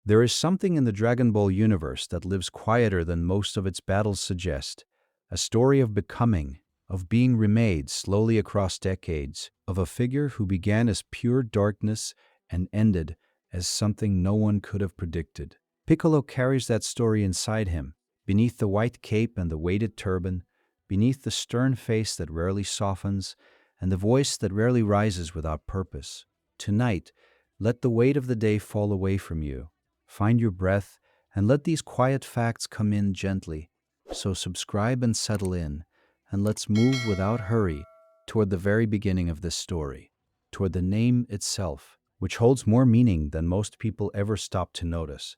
There is something in the Dragon Ball universe that lives quieter than most of its battles suggest. A story of becoming, of being remade slowly across decades, of a figure who began as pure darkness and ended as something no one could have predicted. Piccolo carries that story inside him, beneath the white cape and the weighted turban, beneath the stern face that rarely softens, and the voice that rarely rises without purpose. Tonight, let the weight of the day fall away from you. Find your breath, and let these quiet facts come in gently. So subscribe and settle in, and let's move without hurry toward the very beginning of this story, toward the name itself, which holds more meaning than most people ever stop to notice.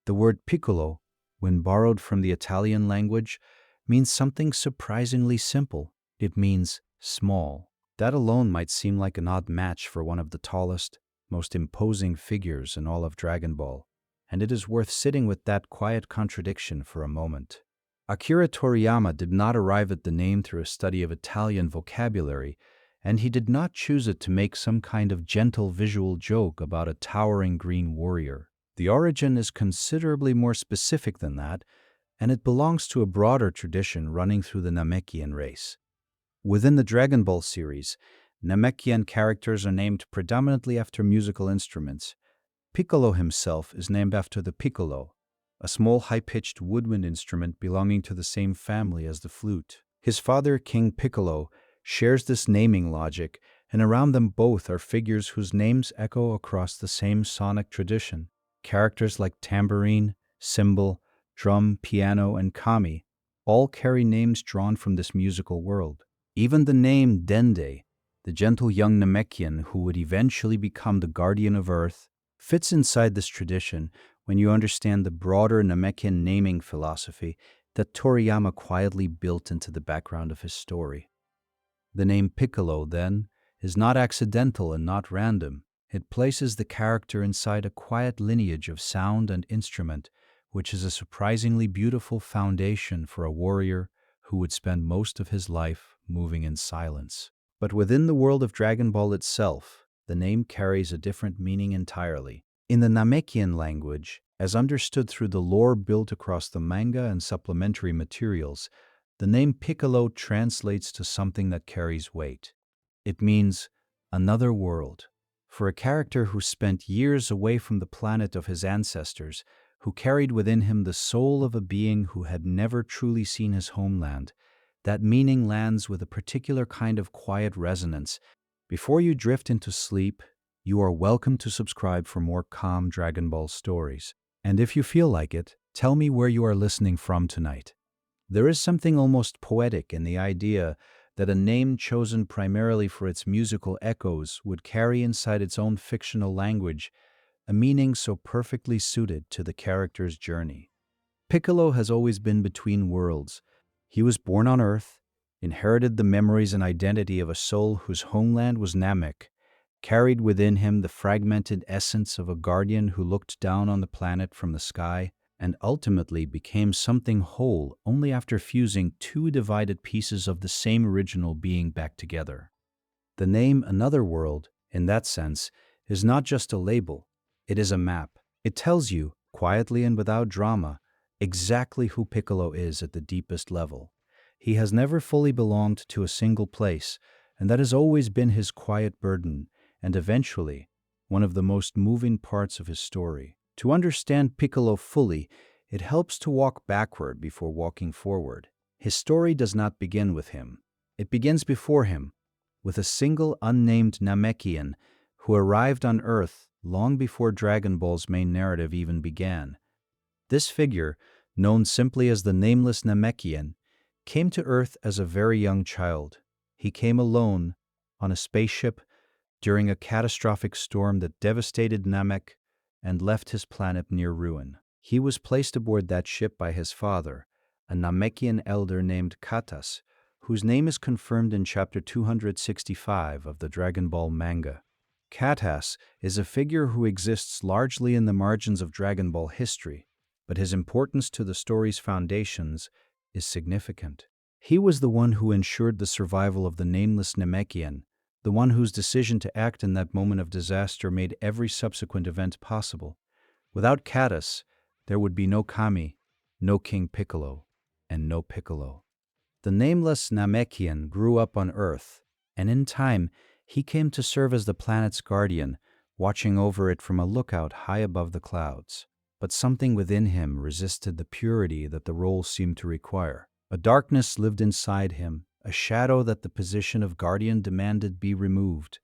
The word piccolo, when borrowed from the Italian language, means something surprisingly simple. It means small. That alone might seem like an odd match for one of the tallest, most imposing figures in all of Dragon Ball, and it is worth sitting with that quiet contradiction for a moment. Akira Toriyama did not arrive at the name through a study of Italian vocabulary, and he did not choose it to make some kind of gentle visual joke about a towering green warrior. The origin is considerably more specific than that, and it belongs to a broader tradition running through the Namekian race. Within the Dragon Ball series, Namekian characters are named predominantly after musical instruments. Piccolo himself is named after the piccolo, a small high-pitched woodwind instrument belonging to the same family as the flute. His father, King Piccolo, shares this naming logic, and around them both are figures whose names echo across the same sonic tradition. Characters like tambourine, cymbal, drum, piano, and kami all carry names drawn from this musical world. Even the name Dende, the gentle young Namekian who would eventually become the guardian of Earth, fits inside this tradition when you understand the broader Namekian naming philosophy that Toriyama quietly built into the background of his story. The name Piccolo, then, is not accidental and not random. It places the character inside a quiet lineage of sound and instrument, which is a surprisingly beautiful foundation for a warrior who would spend most of his life moving in silence. But within the world of Dragon Ball itself, the name carries a different meaning entirely. In the Namekian language, as understood through the lore built across the manga and supplementary materials, the name Piccolo translates to something that carries weight. It means another world. For a character who spent years away from the planet of his ancestors, who carried within him the soul of a being who had never truly seen his homeland, that meaning lands with a particular kind of quiet resonance. Before you drift into sleep, you are welcome to subscribe for more calm Dragon Ball stories. And if you feel like it, tell me where you are listening from tonight. There is something almost poetic in the idea that a name chosen primarily for its musical echoes would carry inside its own fictional language a meaning so perfectly suited to the character's journey. Piccolo has always been between worlds. He was born on Earth, inherited the memories and identity of a soul whose homeland was Namek, carried within him the fragmented essence of a guardian who looked down on the planet from the sky, and ultimately became something whole only after fusing two divided pieces of the same original being back together. The name Another World, in that sense, is not just a label, it is a map. It tells you, quietly and without drama, exactly who Piccolo is at the deepest level. He has never fully belonged to a single place, and that has always been his quiet burden, and eventually, one of the most moving parts of his story. To understand Piccolo fully, it helps to walk backward before walking forward. His story does not begin with him. It begins before him, with a single unnamed Namekian who arrived on Earth long before Dragon Ball's main narrative even began. This figure, known simply as the nameless Namekian, came to Earth as a very young child. He came alone, on a spaceship, during a catastrophic storm that devastated Namek and left his planet near ruin. He was placed aboard that ship by his father, a Namekian elder named Katas, whose name is confirmed in chapter 265 of the Dragon Ball manga. Katas is a figure who exists largely in the margins of Dragon Ball history, but his importance to the story's foundations is significant. He was the one who ensured the survival of the nameless Namekian, the one whose decision to act in that moment of disaster made every subsequent event possible. Without Catus, there would be no Kami, no King Piccolo, and no Piccolo. The nameless Namekian grew up on Earth, and in time, he came to serve as the planet's guardian, watching over it from a lookout high above the clouds. But something within him resisted the purity that the role seemed to require. A darkness lived inside him, a shadow that the position of guardian demanded be removed.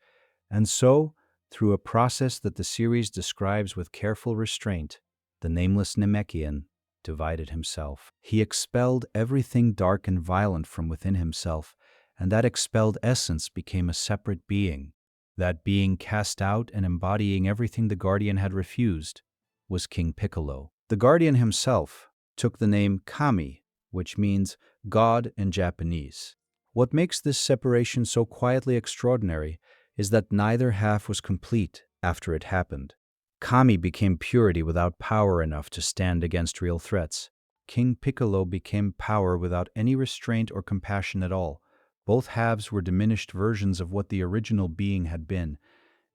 And so, through a process that the series describes with careful restraint, the nameless Namekian divided himself. He expelled everything dark and violent from within himself, and that expelled essence became a separate being. That being, cast out and embodying everything the Guardian had refused, was King Piccolo. The Guardian himself took the name Kami, which means God in Japanese. What makes this separation so quietly extraordinary is that neither half was complete after it happened. Kami became purity without power enough to stand against real threats. King Piccolo became power without any restraint or compassion at all. Both halves were diminished versions of what the original being had been,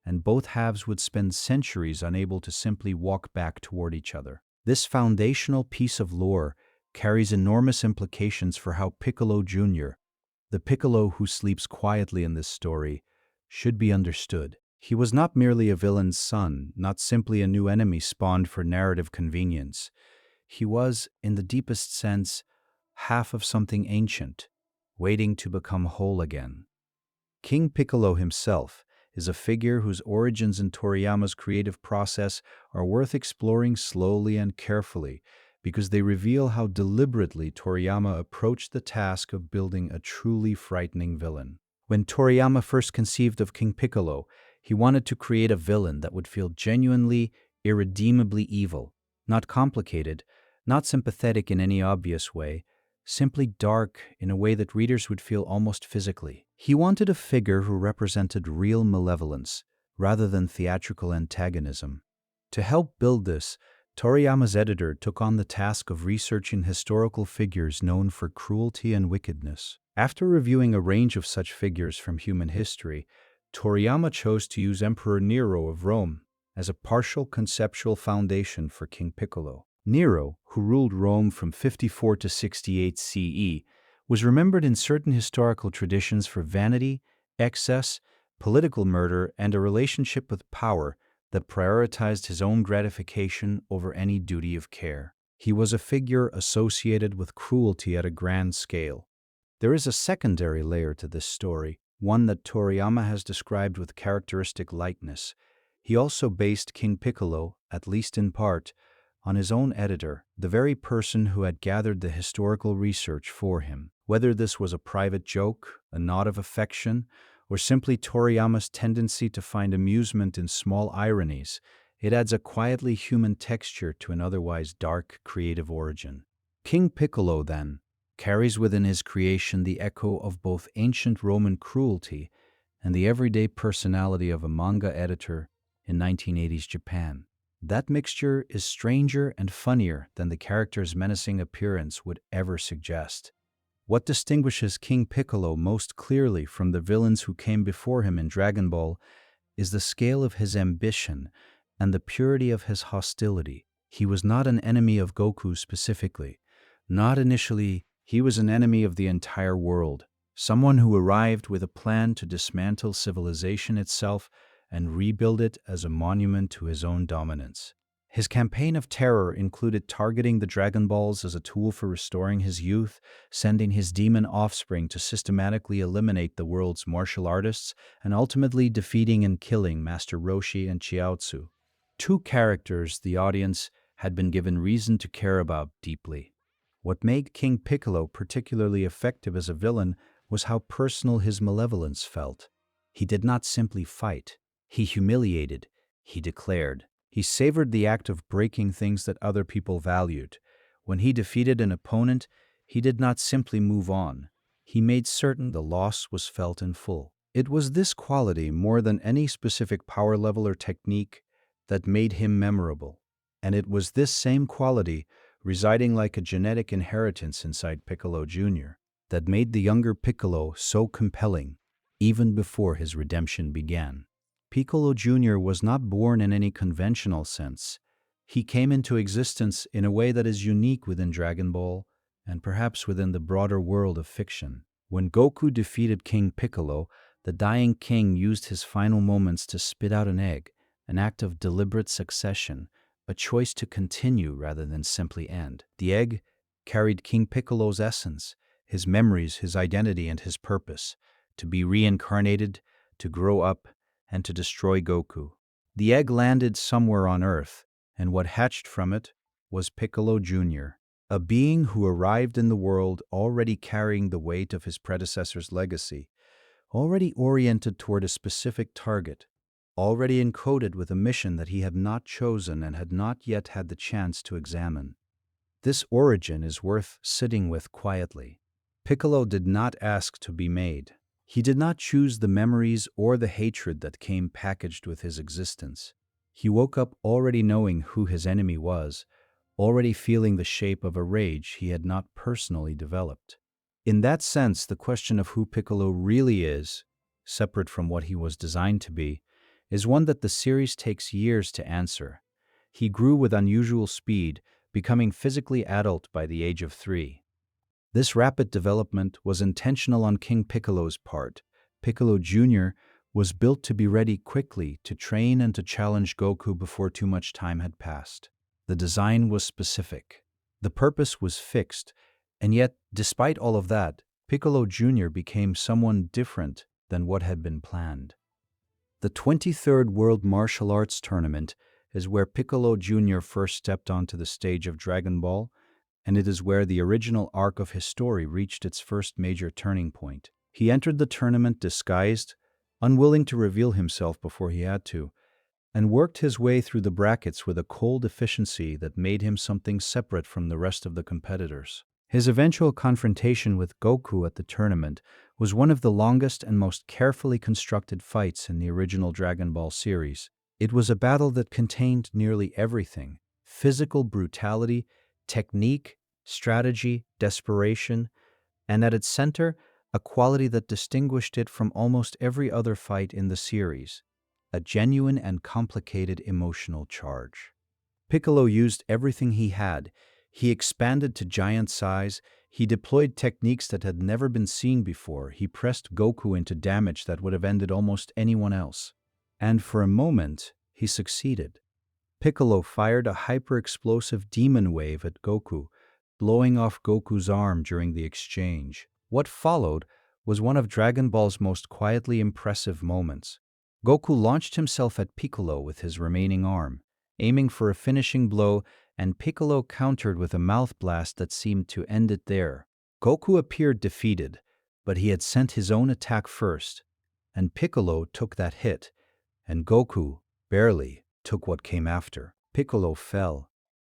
and both halves would spend centuries unable to simply walk back toward each other. This foundational piece of lore carries enormous implications for how Piccolo Jr., the Piccolo who sleeps quietly in this story, should be understood. He was not merely a villain's son, not simply a new enemy spawned for narrative convenience. He was, in the deepest sense, half of something ancient, waiting to become whole again. King Piccolo himself is a figure whose origins in Toriyama's creative process are worth exploring slowly and carefully, because they reveal how deliberately Toriyama approached the task of building a truly frightening villain. When Toriyama first conceived of King Piccolo, he wanted to create a villain that would feel genuinely, irredeemably evil, not complicated, not sympathetic in any obvious way, simply dark in a way that readers would feel almost physically. He wanted a figure who represented real malevolence, rather than theatrical antagonism. To help build this, Toriyama's editor took on the task of researching historical figures known for cruelty and wickedness. After reviewing a range of such figures from human history, Toriyama chose to use Emperor Nero of Rome as a partial conceptual foundation for King Piccolo. Nero, who ruled Rome from 54 to 68 CE, was remembered in certain historical traditions for vanity, excess, political murder, and a relationship with power that prioritized his own gratification over any duty of care. He was a figure associated with cruelty at a grand scale. There is a secondary layer to this story, one that Toriyama has described with characteristic lightness. He also based King Piccolo, at least in part, on his own editor, the very person who had gathered the historical research for him. Whether this was a private joke, a nod of affection, or simply Toriyama's tendency to find amusement in small ironies, it adds a quietly human texture to an otherwise dark creative origin. King Piccolo, then, carries within his creation the echo of both ancient Roman cruelty and the everyday personality of a manga editor in 1980s Japan. That mixture is stranger and funnier than the character's menacing appearance would ever suggest. What distinguishes King Piccolo most clearly from the villains who came before him in Dragon Ball is the scale of his ambition and the purity of his hostility. He was not an enemy of Goku specifically. Not initially. He was an enemy of the entire world, someone who arrived with a plan to dismantle civilization itself and rebuild it as a monument to his own dominance. His campaign of terror included targeting the Dragon Balls as a tool for restoring his youth, sending his demon offspring to systematically eliminate the world's martial artists, and ultimately defeating and killing Master Roshi and Chiaotzu. Two characters the audience had been given reason to care about deeply. What made King Piccolo particularly effective as a villain was how personal his malevolence felt. He did not simply fight. He humiliated. He declared. He savored the act of breaking things that other people valued. When he defeated an opponent, he did not simply move on. He made certain the loss was felt in full. It was this quality, more than any specific power level or technique, that made him memorable. And it was this same quality, residing like a genetic inheritance inside Piccolo Jr., that made the younger Piccolo so compelling, even before his redemption began. Piccolo Jr. was not born in any conventional sense. He came into existence in a way that is unique within Dragon Ball and perhaps within the broader world of fiction. When Goku defeated King Piccolo, the dying king used his final moments to spit out an egg, an act of deliberate succession, a choice to continue rather than simply end. The egg carried King Piccolo's essence, his memories, his identity, and his purpose, to be reincarnated, to grow up, and to destroy Goku. The egg landed somewhere on Earth, and what hatched from it was Piccolo Jr., a being who arrived in the world already carrying the weight of his predecessor's legacy, already oriented toward a specific target, already encoded with a mission that he had not chosen and had not yet had the chance to examine. This origin is worth sitting with quietly. Piccolo did not ask to be made. He did not choose the memories or the hatred that came packaged with his existence. He woke up already knowing who his enemy was, already feeling the shape of a rage he had not personally developed. In that sense, the question of who Piccolo really is, separate from what he was designed to be, is one that the series takes years to answer. He grew with unusual speed, becoming physically adult by the age of 3. This rapid development was intentional on King Piccolo's part. Piccolo Jr. was built to be ready quickly to train and to challenge Goku before too much time had passed. The design was specific. The purpose was fixed, and yet, despite all of that, Piccolo Jr. became someone different than what had been planned. The 23rd World Martial Arts Tournament is where Piccolo Jr. first stepped onto the stage of Dragon Ball, and it is where the original arc of his story reached its first major turning point. He entered the tournament disguised, unwilling to reveal himself before he had to, and worked his way through the brackets with a cold efficiency that made him something separate from the rest of the competitors. His eventual confrontation with Goku at the tournament was one of the longest and most carefully constructed fights in the original Dragon Ball series. It was a battle that contained nearly everything: physical brutality, technique, strategy, desperation, and at its center, a quality that distinguished it from almost every other fight in the series: a genuine and complicated emotional charge. Piccolo used everything he had. He expanded to giant size, he deployed techniques that had never been seen before, he pressed Goku into damage that would have ended almost anyone else. And for a moment, he succeeded. Piccolo fired a hyper-explosive demon wave at Goku, blowing off Goku's arm during the exchange. What followed was one of Dragon Ball's most quietly impressive moments. Goku launched himself at Piccolo with his remaining arm, aiming for a finishing blow, and Piccolo countered with a mouth blast that seemed to end it there. Goku appeared defeated, but he had sent his own attack first, and Piccolo took that hit, and Goku, barely, took what came after. Piccolo fell.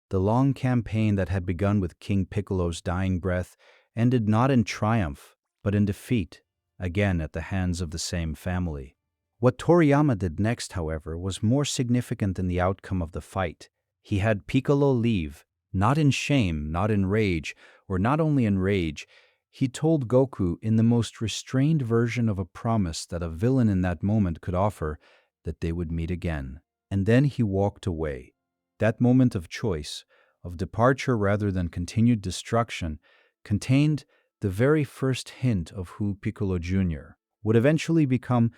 The long campaign that had begun with King Piccolo's dying breath ended not in triumph, but in defeat, again at the hands of the same family. What Toriyama did next, however, was more significant than the outcome of the fight. He had Piccolo leave, not in shame, not in rage, or not only in rage. He told Goku, in the most restrained version of a promise that a villain in that moment could offer, that they would meet again. And then he walked away. That moment of choice, of departure rather than continued destruction, contained the very first hint of who Piccolo Jr. would eventually become.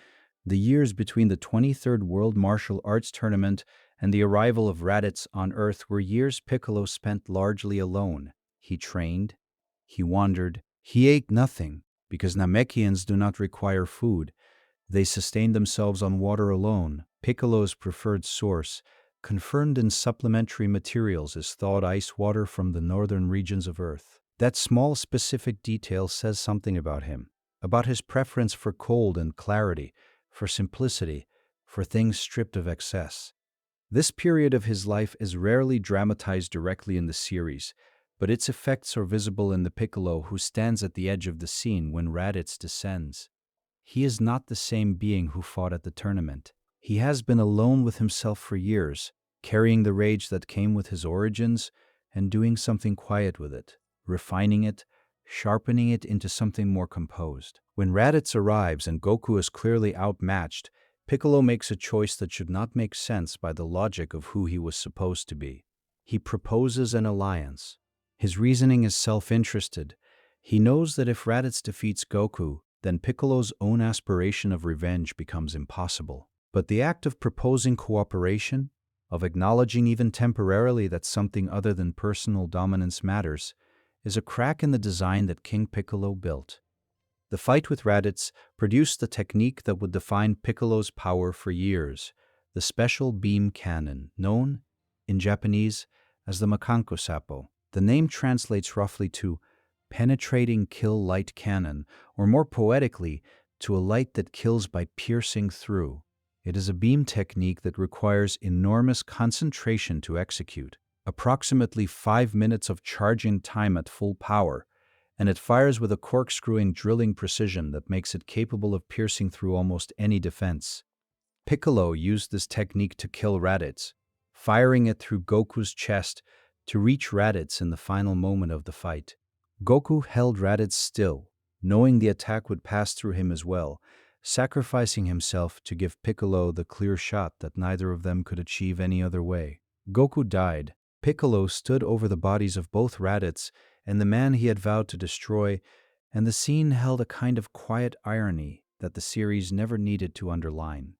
The years between the 23rd World Martial Arts Tournament and the arrival of Raditz on Earth were years Piccolo spent largely alone. He trained, he wandered, he ate nothing, because Namekians do not require food. They sustained themselves on water alone. Piccolo's preferred source, confirmed in supplementary materials, is thawed ice water from the northern regions of Earth. That small specific detail says something about him, about his preference for cold and clarity, for simplicity, for things stripped of excess. This period of his life is rarely dramatized directly in the series, but its effects are visible in the Piccolo who stands at the edge of the scene when Raditz descends. He is not the same being who fought at the tournament. He has been alone with himself for years, carrying the rage that came with his origins and doing something quiet with it, refining it, sharpening it into something more composed. When Raditz arrives and Goku is clearly outmatched, Piccolo makes a choice that should not make sense by the logic of who he was supposed to be. he proposes an alliance. His reasoning is self-interested. He knows that if Raditz defeats Goku, then Piccolo's own aspiration of revenge becomes impossible. But the act of proposing cooperation, of acknowledging even temporarily that something other than personal dominance matters, is a crack in the design that King Piccolo built. The fight with Raditz produced the technique that would define Piccolo's power for years, the special beam cannon, known, in Japanese, as the Makanko Sappo. The name translates roughly to penetrating kill light cannon, or more poetically, to a light that kills by piercing through. It is a beam technique that requires enormous concentration to execute, approximately 5 minutes of charging time at full power, and it fires with a corkscrewing drilling precision that makes it capable of piercing through almost any defense. Piccolo used this technique to kill Raditz, firing it through Goku's chest to reach Raditz in the final moment of the fight. Goku held Raditz still, knowing the attack would pass through him as well, sacrificing himself to give Piccolo the clear shot that neither of them could achieve any other way. Goku died. Piccolo stood over the bodies of both Raditz and the man he had vowed to destroy, and the scene held a kind of quiet irony that the series never needed to underline.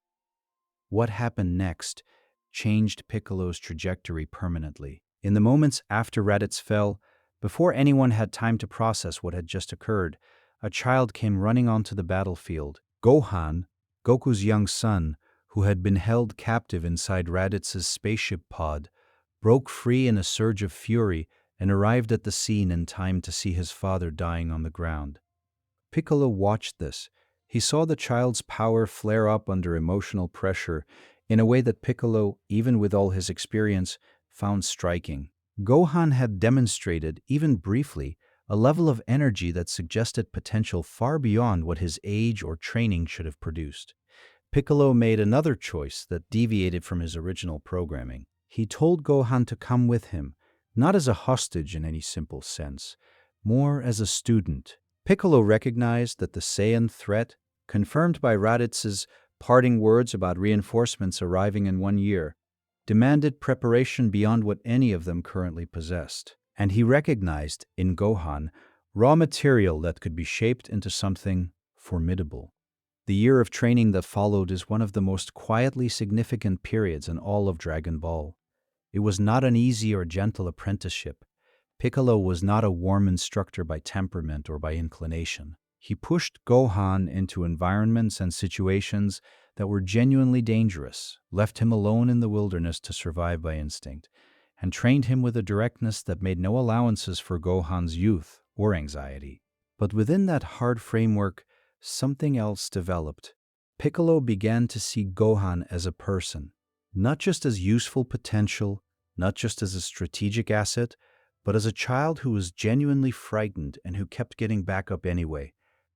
What happened next changed Piccolo's trajectory permanently. In the moments after Raditz fell, before anyone had time to process what had just occurred, a child came running onto the battlefield. Gohan, Goku's young son, who had been held captive inside Raditz's spaceship pod, broke free in a surge of fury and arrived at the scene in time to see his father dying on the ground. Piccolo watched this. He saw the child's power flare up under emotional pressure in a way that Piccolo, even with all his experience, found striking. Gohan had demonstrated, even briefly, a level of energy that suggested potential far beyond what his age or training should have produced. Piccolo made another choice that deviated from his original programming. He told Gohan to come with him, not as a hostage in any simple sense, more as a student. Piccolo recognized that the Saiyan threat, confirmed by Raditz's parting words about reinforcements arriving in 1 year, demanded preparation beyond what any of them currently possessed. And he recognized, in Gohan, raw material that could be shaped into something formidable. The year of training that followed is one of the most quietly significant periods in all of Dragon Ball. It was not an easy or gentle apprenticeship. Piccolo was not a warm instructor by temperament or by inclination. He pushed Gohan into environments and situations that were genuinely dangerous, left him alone in the wilderness to survive by instinct, and trained him with a directness that made no allowances for Gohan's youth or anxiety. But within that hard framework, something else developed. Piccolo began to see Gohan as a person, not just as useful potential, not just as a strategic asset, but as a child who was genuinely frightened and who kept getting back up anyway.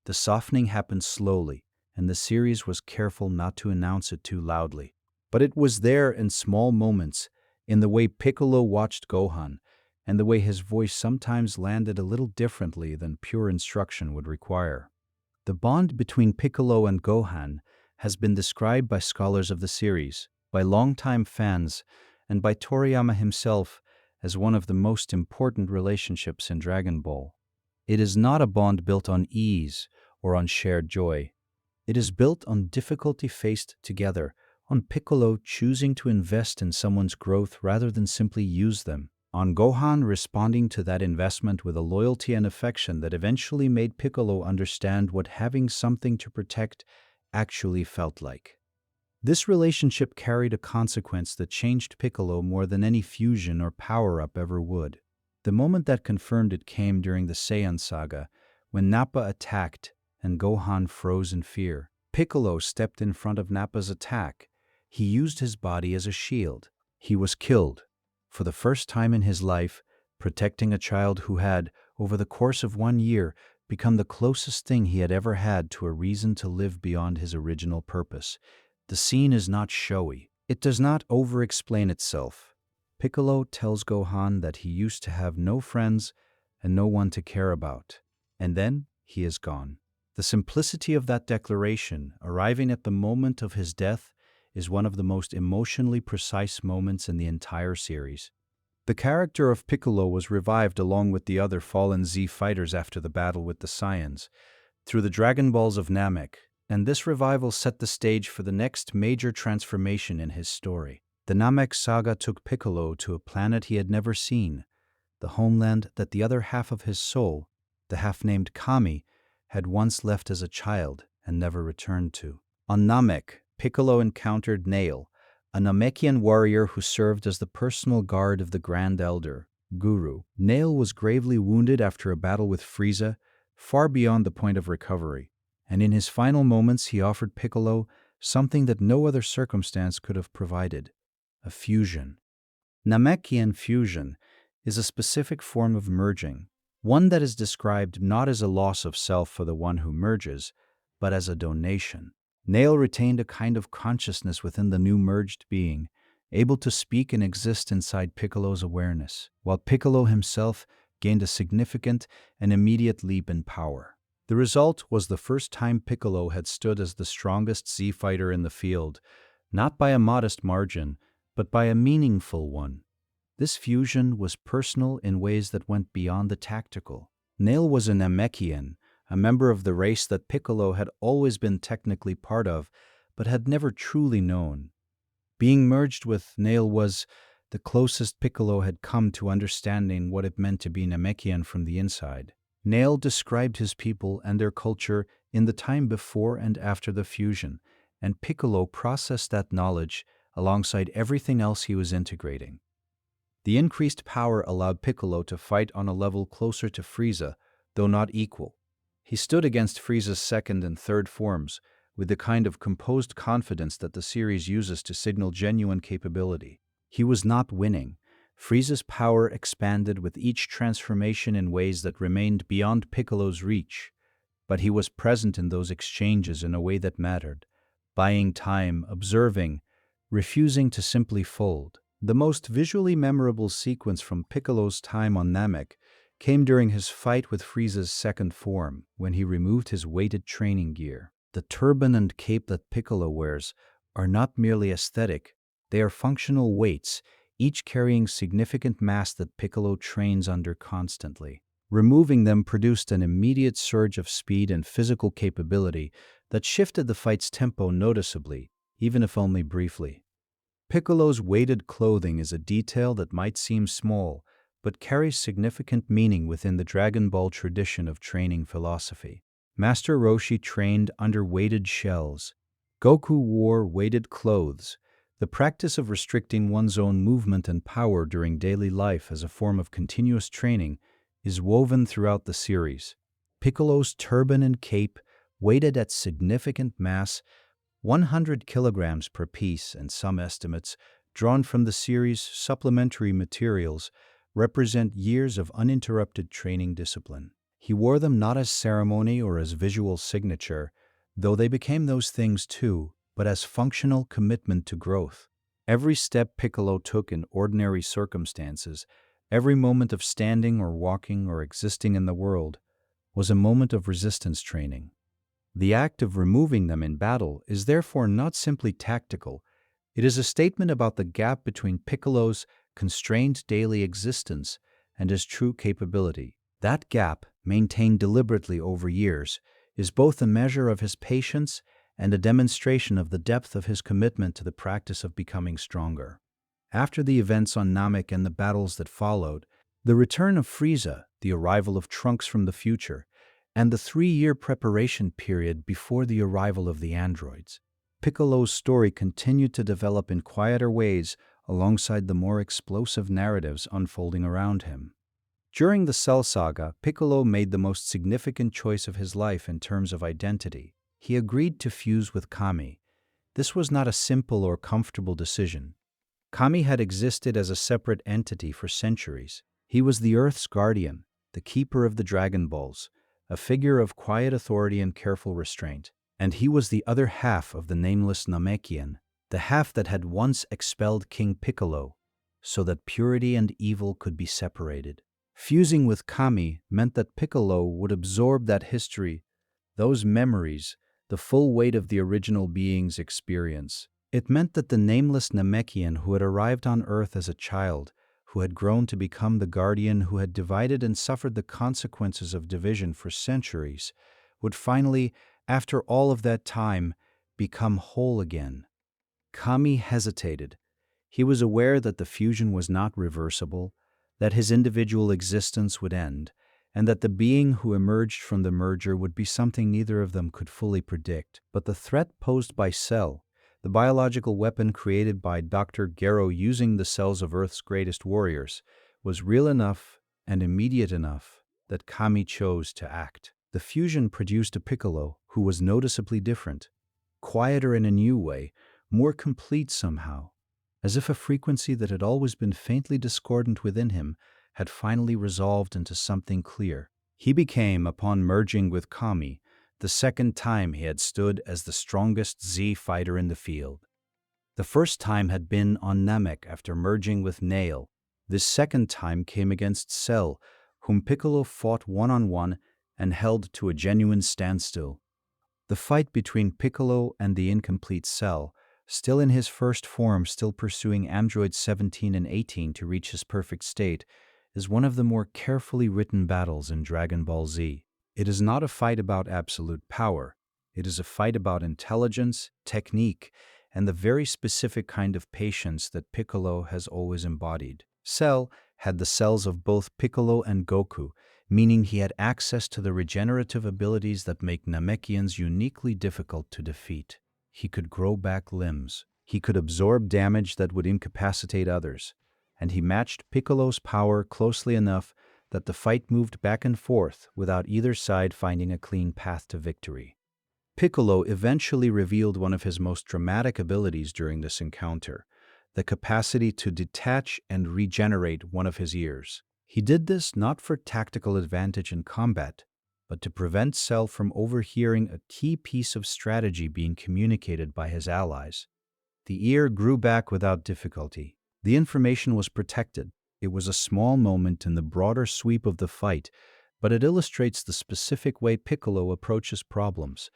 The softening happened slowly, and the series was careful not to announce it too loudly. But it was there in small moments, in the way Piccolo watched Gohan, and the way his voice sometimes landed a little differently than pure instruction would require. The bond between Piccolo and Gohan has been described by scholars of the series, by longtime fans, and by Toriyama himself as one of the most important relationships in Dragon Ball. It is not a bond built on ease or on shared joy. It is built on difficulty faced together, on Piccolo choosing to invest in someone's growth rather than simply use them, on Gohan responding to that investment with a loyalty and affection that eventually made Piccolo understand what having something to protect actually felt like. This relationship carried a consequence that changed Piccolo more than any fusion or power-up ever would. The moment that confirmed it came during the Saiyan saga, when Nappa attacked and Gohan froze in fear. Piccolo stepped in front of Nappa's attack. He used his body as a shield. He was killed, for the first time in his life, protecting a child who had, over the course of 1 year, become the closest thing he had ever had to a reason to live beyond his original purpose. The scene is not showy. It does not over-explain itself. Piccolo tells Gohan that he used to have no friends and no one to care about, and then he is gone. The simplicity of that declaration, arriving at the moment of his death, is one of the most emotionally precise moments in the entire series. The character of Piccolo was revived along with the other fallen Z fighters after the battle with the Saiyans, through the Dragon Balls of Namek, and this revival set the stage for the next major transformation in his story. The Namek saga took Piccolo to a planet he had never seen, the homeland that the other half of his soul, the half named Kami, had once left as a child and never returned to. On Namek, Piccolo encountered Nail, a Namekian warrior who served as the personal guard of the Grand Elder, Guru. Nail was gravely wounded after a battle with Frieza, far beyond the point of recovery, and in his final moments he offered Piccolo something that no other circumstance could have provided: a fusion. Namekian fusion is a specific form of merging, one that is described not as a loss of self for the one who merges, but as a donation. Nail retained a kind of consciousness within the new merged being, able to speak and exist inside Piccolo's awareness, while Piccolo himself gained a significant and immediate leap in power. The result was the first time Piccolo had stood as the strongest Z fighter in the field, not by a modest margin, but by a meaningful one. This fusion was personal in ways that went beyond the tactical. Nail was a Namekian, a member of the race that Piccolo had always been technically part of, but had never truly known. Being merged with Nail was the closest Piccolo had come to understanding what it meant to be Namekian from the inside. Nail described his people and their culture in the time before and after the fusion, and Piccolo processed that knowledge alongside everything else he was integrating. The increased power allowed Piccolo to fight on a level closer to Frieza, though not equal. He stood against Frieza's second and third forms with the kind of composed confidence that the series uses to signal genuine capability. He was not winning. Frieza's power expanded with each transformation in ways that remained beyond Piccolo's reach, but he was present in those exchanges in a way that mattered, buying time, observing, refusing to simply fold. The most visually memorable sequence from Piccolo's time on Namek came during his fight with Frieza's second form, when he removed his weighted training gear. The turban and cape that Piccolo wears are not merely aesthetic, they are functional weights, each carrying significant mass that Piccolo trains under constantly. Removing them produced an immediate surge of speed and physical capability that shifted the fight's tempo noticeably, even if only briefly. Piccolo's weighted clothing is a detail that might seem small, but carries significant meaning within the Dragon Ball tradition of training philosophy. Master Roshi trained under weighted shells. Goku wore weighted clothes. The practice of restricting one's own movement and power during daily life as a form of continuous training is woven throughout the series. Piccolo's turban and cape, weighted at significant mass, 100 kilograms per piece, and some estimates, drawn from the series' supplementary materials, represent years of uninterrupted training discipline. He wore them not as ceremony or as visual signature, though they became those things too, but as functional commitment to growth. Every step Piccolo took in ordinary circumstances, every moment of standing or walking or existing in the world, was a moment of resistance training. The act of removing them in battle is therefore not simply tactical, it is a statement about the gap between Piccolo's constrained daily existence and his true capability. That gap, maintained deliberately over years, is both a measure of his patience and a demonstration of the depth of his commitment to the practice of becoming stronger. After the events on Namek and the battles that followed, the return of Frieza, the arrival of Trunks from the future, and the 3-year preparation period before the arrival of the androids, Piccolo's story continued to develop in quieter ways alongside the more explosive narratives unfolding around him. During the Cell Saga, Piccolo made the most significant choice of his life in terms of identity. He agreed to fuse with Kami. This was not a simple or comfortable decision. Kami had existed as a separate entity for centuries. He was the Earth's guardian, the keeper of the Dragon Balls, a figure of quiet authority and careful restraint. And he was the other half of the nameless Namekian, the half that had once expelled King Piccolo, so that purity and evil could be separated. Fusing with Kami meant that Piccolo would absorb that history, those memories, the full weight of the original being's experience. It meant that the nameless Namekian who had arrived on Earth as a child, who had grown to become the guardian who had divided and suffered the consequences of division for centuries, would finally, after all of that time, become whole again. Kami hesitated. He was aware that the fusion was not reversible, that his individual existence would end, and that the being who emerged from the merger would be something neither of them could fully predict. But the threat posed by Cell, the biological weapon created by Dr. Gero using the cells of Earth's greatest warriors, was real enough and immediate enough that Kami chose to act. The fusion produced a Piccolo who was noticeably different, quieter in a new way, more complete somehow, as if a frequency that had always been faintly discordant within him had finally resolved into something clear. He became, upon merging with Kami, the second time he had stood as the strongest Z fighter in the field. The first time had been on Namek after merging with Nail. This second time came against Cell, whom Piccolo fought one-on-one and held to a genuine standstill. The fight between Piccolo and the incomplete Cell, still in his first form, still pursuing androids 17 and 18 to reach his perfect state, is one of the more carefully written battles in Dragon Ball Z. It is not a fight about absolute power. It is a fight about intelligence, technique, and the very specific kind of patience that Piccolo has always embodied. Cell had the cells of both Piccolo and Goku, meaning he had access to the regenerative abilities that make Namekians uniquely difficult to defeat. He could grow back limbs. He could absorb damage that would incapacitate others. And he matched Piccolo's power closely enough that the fight moved back and forth without either side finding a clean path to victory. Piccolo eventually revealed one of his most dramatic abilities during this encounter, the capacity to detach and regenerate one of his ears. He did this not for tactical advantage in combat, but to prevent Cell from overhearing a key piece of strategy being communicated by his allies. The ear grew back without difficulty. The information was protected. It was a small moment in the broader sweep of the fight, but it illustrates the specific way Piccolo approaches problems,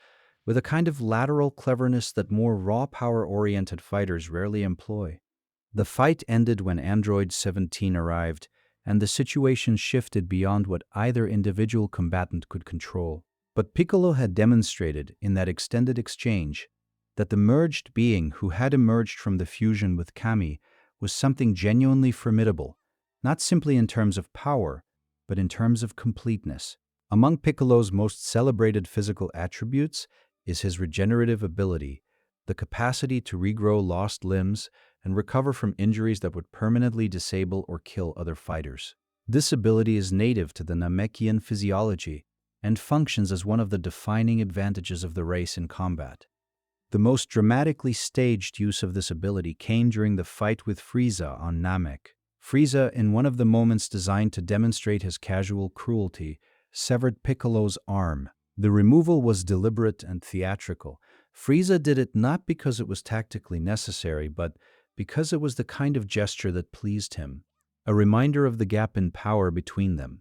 with a kind of lateral cleverness that more raw power-oriented fighters rarely employ. The fight ended when Android 17 arrived, and the situation shifted beyond what either individual combatant could control. But Piccolo had demonstrated, in that extended exchange, that the merged being who had emerged from the fusion with Kami was something genuinely formidable, not simply in terms of power, but in terms of completeness. Among Piccolo's most celebrated physical attributes is his regenerative ability, the capacity to regrow lost limbs and recover from injuries that would permanently disable or kill other fighters. This ability is native to the Namekian physiology and functions as one of the defining advantages of the race in combat. The most dramatically staged use of this ability came during the fight with Frieza on Namek. Frieza, in one of the moments designed to demonstrate his casual cruelty, severed Piccolo's arm. The removal was deliberate and theatrical. Frieza did it not because it was tactically necessary, but because it was the kind of gesture that pleased him, a reminder of the gap in power between them.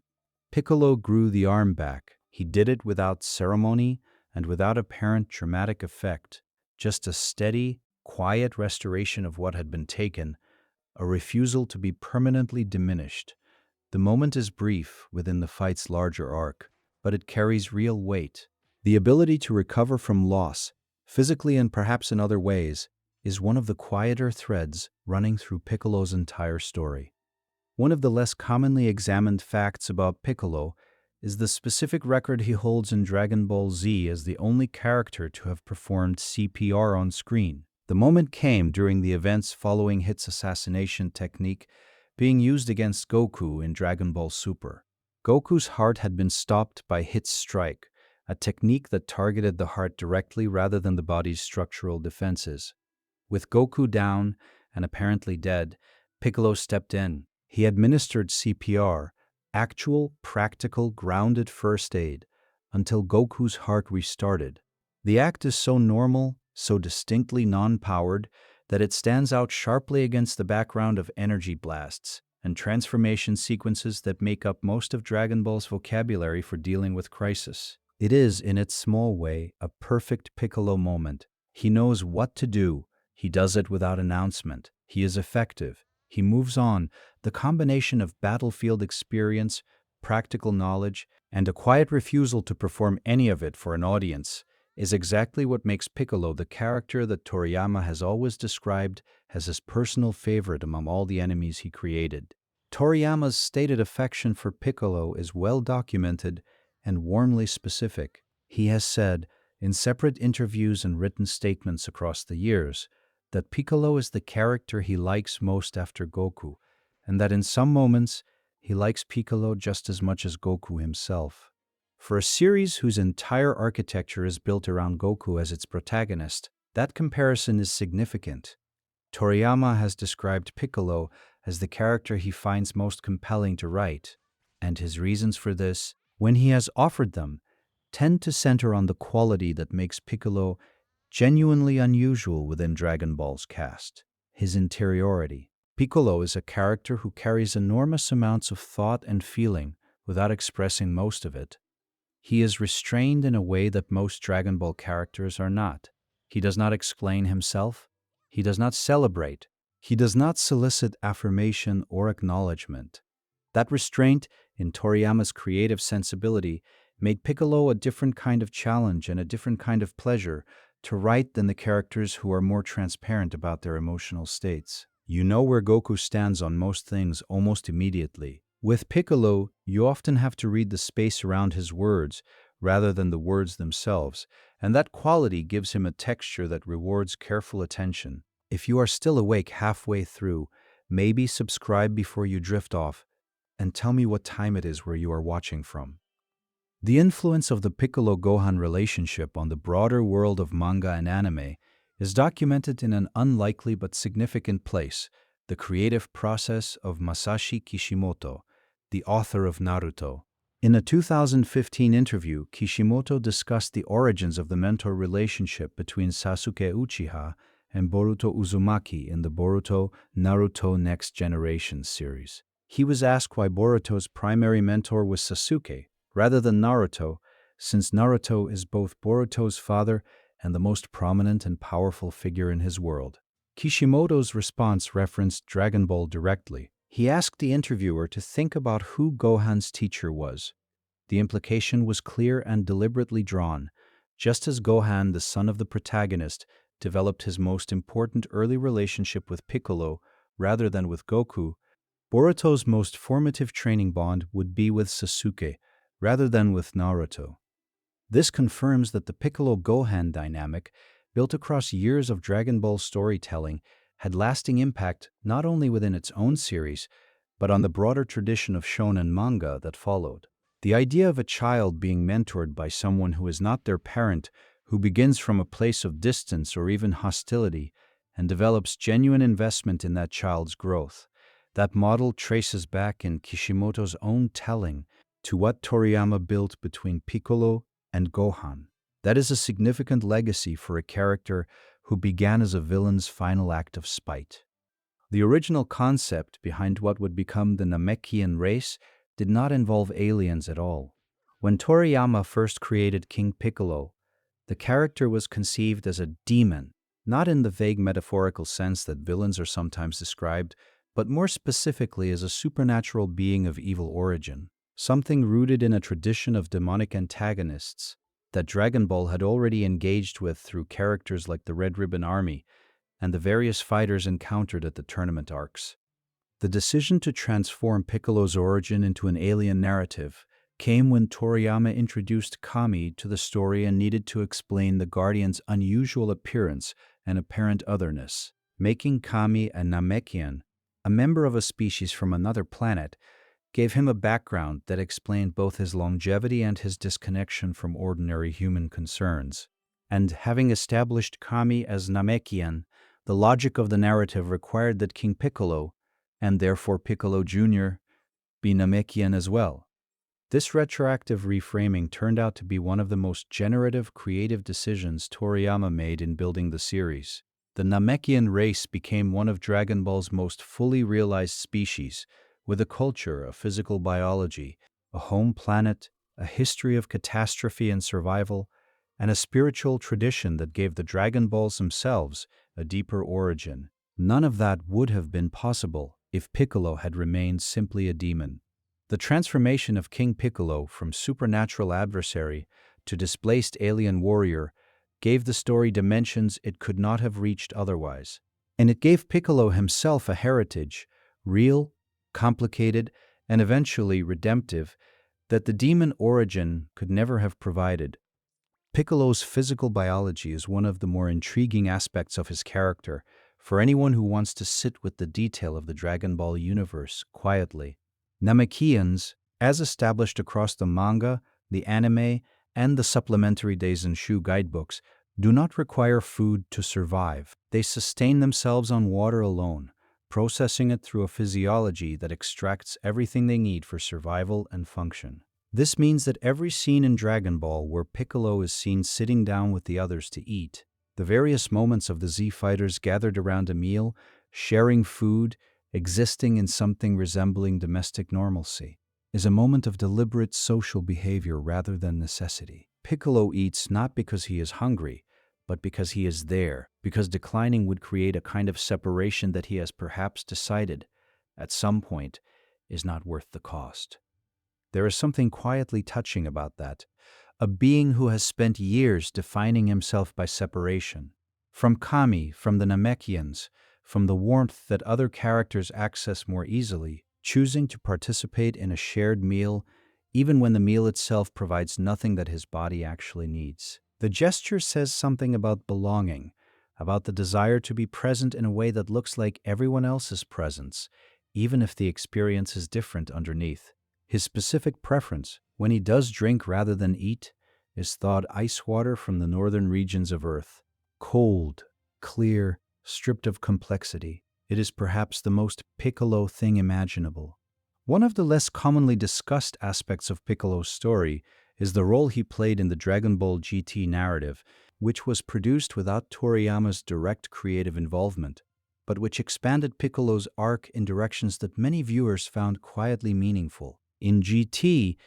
Piccolo grew the arm back. He did it without ceremony and without apparent dramatic effect, just a steady, quiet restoration of what had been taken, a refusal to be permanently diminished. The moment is brief within the fight's larger arc, but it carries real weight. The ability to recover from loss, physically and perhaps in other ways, is one of the quieter threads running through Piccolo's entire story. One of the less commonly examined facts about Piccolo is the specific record he holds in Dragon Ball Z as the only character to have performed CPR on screen. The moment came during the events following Hit's assassination technique being used against Goku in Dragon Ball Super. Goku's heart had been stopped by Hit's strike, a technique that targeted the heart directly rather than the body's structural defenses. With Goku down and apparently dead, Piccolo stepped in. He administered CPR, actual, practical, grounded first aid, until Goku's heart restarted. The act is so normal, so distinctly non-powered, that it stands out sharply against the background of energy blasts and transformation sequences that make up most of Dragon Ball's vocabulary for dealing with crisis. It is, in its small way, a perfect Piccolo moment. He knows what to do. He does it without announcement. He is effective. he moves on. The combination of battlefield experience, practical knowledge, and a quiet refusal to perform any of it for an audience is exactly what makes Piccolo the character that Toriyama has always described as his personal favorite among all the enemies he created. Toriyama's stated affection for Piccolo is well documented and warmly specific. He has said, in separate interviews and written statements across the years, that Piccolo is the character he likes most after Goku, and that in some moments he likes Piccolo just as much as Goku himself. For a series whose entire architecture is built around Goku as its protagonist, that comparison is significant. Toriyama has described Piccolo as the character he finds most compelling to write, and his reasons for this, when he has offered them, tend to center on the quality that makes Piccolo genuinely unusual within Dragon Ball's cast: his interiority. Piccolo is a character who carries enormous amounts of thought and feeling without expressing most of it. He is restrained in a way that most Dragon Ball characters are not. He does not explain himself. He does not celebrate. He does not solicit affirmation or acknowledgement. That restraint in Toriyama's creative sensibility made Piccolo a different kind of challenge and a different kind of pleasure to write than the characters who are more transparent about their emotional states. You know where Goku stands on most things almost immediately. With Piccolo, you often have to read the space around his words rather than the words themselves, and that quality gives him a texture that rewards careful attention. If you are still awake halfway through, maybe subscribe before you drift off, and tell me what time it is where you are watching from. The influence of the Piccolo-Gohan relationship on the broader world of manga and anime is documented in an unlikely but significant place: the creative process of Masashi Kishimoto, the author of Naruto. In a 2015 interview, Kishimoto discussed the origins of the mentor relationship between Sasuke Uchiha and Boruto Uzumaki in the Boruto Naruto Next Generation series. He was asked why Boruto's primary mentor was Sasuke rather than Naruto, since Naruto is both Boruto's father and the most prominent and powerful figure in his world. Kishimoto's response referenced Dragon Ball directly. He asked the interviewer to think about who Gohan's teacher was. The implication was clear and deliberately drawn. Just as Gohan, the son of the protagonist, developed his most important early relationship with Piccolo rather than with Goku, Boruto's most formative training bond would be with Sasuke rather than with Naruto. This confirms that the Piccolo-Gohan dynamic, built across years of Dragon Ball storytelling, had lasting impact not only within its own series, but on the broader tradition of shonen manga that followed. The idea of a child being mentored by someone who is not their parent, who begins from a place of distance or even hostility, and develops genuine investment in that child's growth. That model traces back in Kishimoto's own telling to what Toriyama built between Piccolo and Gohan. That is a significant legacy for a character who began as a villain's final act of spite. The original concept behind what would become the Namekian race did not involve aliens at all. When Toriyama first created King Piccolo, the character was conceived as a demon, not in the vague metaphorical sense that villains are sometimes described, but more specifically as a supernatural being of evil origin, something rooted in a tradition of demonic antagonists that Dragon Ball had already engaged with through characters like the Red Ribbon Army and the various fighters encountered at the tournament arcs. The decision to transform Piccolo's origin into an alien narrative came when Toriyama introduced Kami to the story and needed to explain the Guardian's unusual appearance and apparent otherness. Making Kami a Namekian, a member of a species from another planet, gave him a background that explained both his longevity and his disconnection from ordinary human concerns. And having established Kami as Namekian, the logic of the narrative required that King Piccolo, and therefore Piccolo Jr., be Namekian as well. This retroactive reframing turned out to be one of the most generative creative decisions Toriyama made in building the series. The Namekian race became one of Dragon Ball's most fully realized species, with a culture, a physical biology, a home planet, a history of catastrophe and survival, and a spiritual tradition that gave the Dragon Balls themselves a deeper origin. None of that would have been possible if Piccolo had remained simply a demon. The transformation of King Piccolo from supernatural adversary to displaced alien warrior gave the story dimensions it could not have reached otherwise. And it gave Piccolo himself a heritage, real, complicated, and eventually redemptive, that the demon origin could never have provided. Piccolo's physical biology is one of the more intriguing aspects of his character for anyone who wants to sit with the detail of the Dragon Ball universe quietly. Namekians, as established across the manga, the anime, and the supplementary Daizenshu guidebooks, do not require food to survive. They sustain themselves on water alone, processing it through a physiology that extracts everything they need for survival and function. This means that every scene in Dragon Ball where Piccolo is seen sitting down with the others to eat, the various moments of the Z fighters gathered around a meal, sharing food, existing in something resembling domestic normalcy, is a moment of deliberate social behavior rather than necessity. Piccolo eats not because he is hungry, but because he is there, because declining would create a kind of separation that he has perhaps decided, at some point, is not worth the cost. There is something quietly touching about that. A being who has spent years defining himself by separation. From Kami, from the Namekians, from the warmth that other characters access more easily, choosing to participate in a shared meal, even when the meal itself provides nothing that his body actually needs. The gesture says something about belonging, about the desire to be present in a way that looks like everyone else's presence, even if the experience is different underneath. His specific preference, when he does drink rather than eat, is thawed ice water from the northern regions of Earth. Cold, clear, stripped of complexity. It is perhaps the most Piccolo thing imaginable. One of the less commonly discussed aspects of Piccolo's story is the role he played in the Dragon Ball GT narrative, which was produced without Toriyama's direct creative involvement, but which expanded Piccolo's arc in directions that many viewers found quietly meaningful. In GT,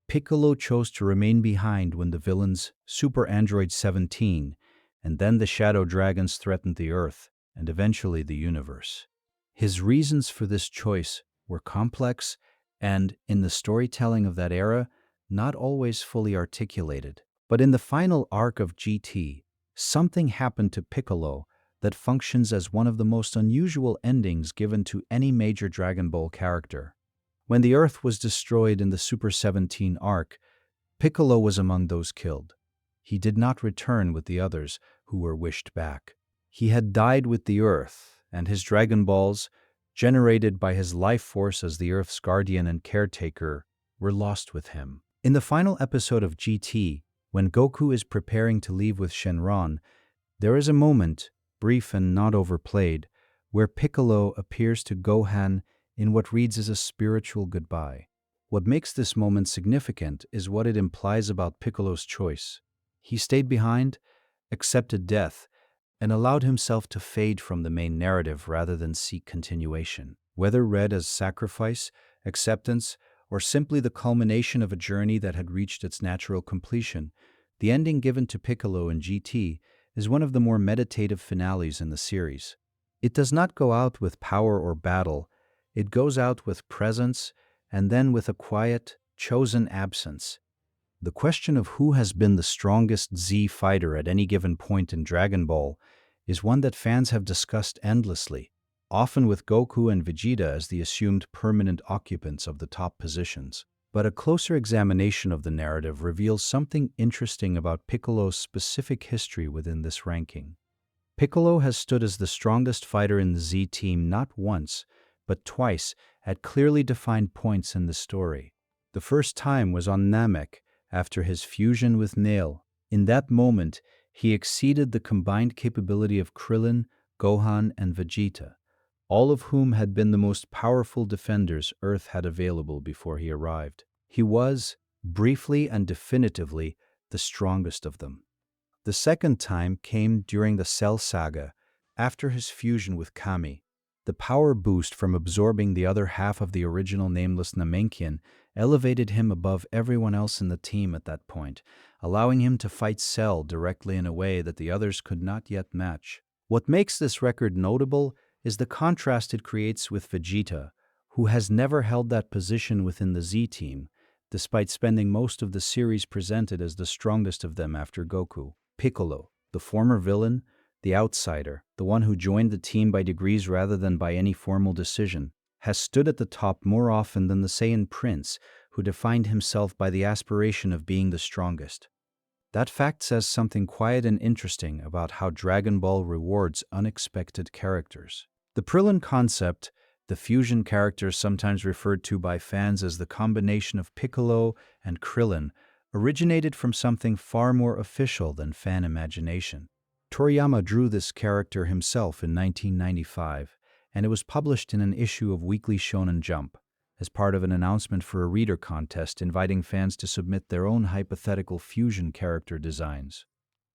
Piccolo chose to remain behind when the villains Super Android 17 and then the Shadow Dragons threatened the Earth and eventually the universe. His reasons for this choice were complex and, in the storytelling of that era, not always fully articulated. But in the final arc of GT, something happened to Piccolo that functions as one of the most unusual endings given to any major Dragon Ball character. When the Earth was destroyed in the Super 17 arc, Piccolo was among those killed. He did not return with the others who were wished back. He had died with the Earth, and his Dragon Balls, generated by his life force as the Earth's guardian and caretaker, were lost with him. In the final episode of GT, when Goku is preparing to leave with Shenron, there is a moment, brief and not overplayed, where Piccolo appears to Gohan in what reads as a spiritual goodbye. What makes this moment significant is what it implies about Piccolo's choice. He stayed behind, accepted death, and allowed himself to fade from the main narrative rather than seek continuation. Whether read as sacrifice, acceptance, or simply the culmination of a journey that had reached its natural completion, the ending given to Piccolo in GT is one of the more meditative finales in the series. It does not go out with power or battle. It goes out with presence, and then with a quiet, chosen absence. The question of who has been the strongest Z fighter at any given point in Dragon Ball is one that fans have discussed endlessly, often with Goku and Vegeta as the assumed permanent occupants of the top positions. But a closer examination of the narrative reveals something interesting about Piccolo's specific history within this ranking. Piccolo has stood as the strongest fighter in the Z team not once, but twice at clearly defined points in the story. The first time was on Namek, after his fusion with Nail. In that moment, he exceeded the combined capability of Krillin, Gohan, and Vegeta, all of whom had been the most powerful defenders Earth had available before he arrived. He was, briefly and definitively, the strongest of them. The second time came during the Cell Saga, after his fusion with Kami. The power boost from absorbing the other half of the original nameless Namekian elevated him above everyone else in the team at that point, allowing him to fight Cell directly in a way that the others could not yet match. What makes this record notable is the contrast it creates with Vegeta, who has never held that position within the Z team, despite spending most of the series presented as the strongest of them after Goku. Piccolo, the former villain, the outsider, the one who joined the team by degrees rather than by any formal decision, has stood at the top more often than the Saiyan prince, who defined himself by the aspiration of being the strongest. That fact says something quiet and interesting about how Dragon Ball rewards unexpected characters. The Krillin concept, the fusion characters sometimes referred to by fans as the combination of Piccolo and Krillin, originated from something far more official than fan imagination. Toriyama drew this character himself in 1995, and it was published in an issue of Weekly Shonen Jump, as part of an announcement for a reader contest inviting fans to submit their own hypothetical fusion character designs.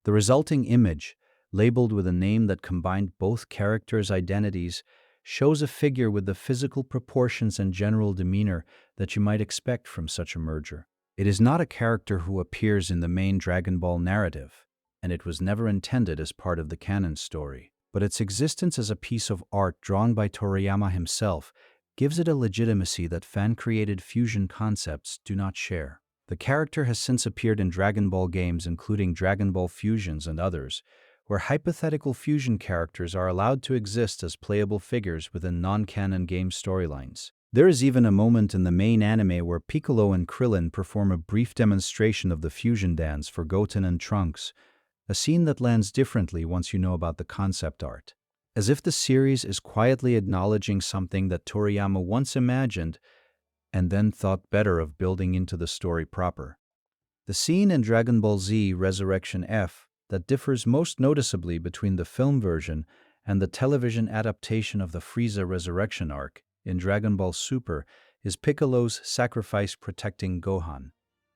The resulting image, labeled with a name that combined both characters' identities, shows a figure with the physical proportions and general demeanor that you might expect from such a merger. It is not a character who appears in the main Dragon Ball narrative, and it was never intended as part of the canon story, but its existence as a piece of art drawn by Toriyama himself gives it a legitimacy that fan-created fusion concepts do not share. The character has since appeared in Dragon Ball games including Dragon Ball Fusions and others, where hypothetical fusion characters are allowed to exist as playable figures within non-canon game storylines. There is even a moment in the main anime where Piccolo and Krillin perform a brief demonstration of the fusion dance for Goten and Trunks, a scene that lands differently once you know about the concept art. As if the series is quietly acknowledging something that Toriyama once imagined and then thought better of building into the story proper. The scene in Dragon Ball Z Resurrection F that differs most noticeably between the film version and the television adaptation of the Frieza Resurrection arc in Dragon Ball Super is Piccolo's sacrifice protecting Gohan.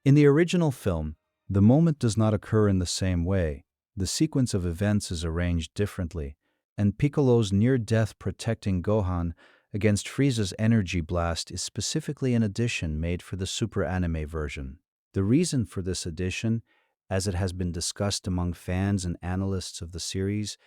In the original film, the moment does not occur in the same way. The sequence of events is arranged differently, and Piccolo's near-death protecting Gohan against Frieza's energy blast is specifically an addition made for the Super Anime version. The reason for this addition, as it has been discussed among fans and analysts of the series,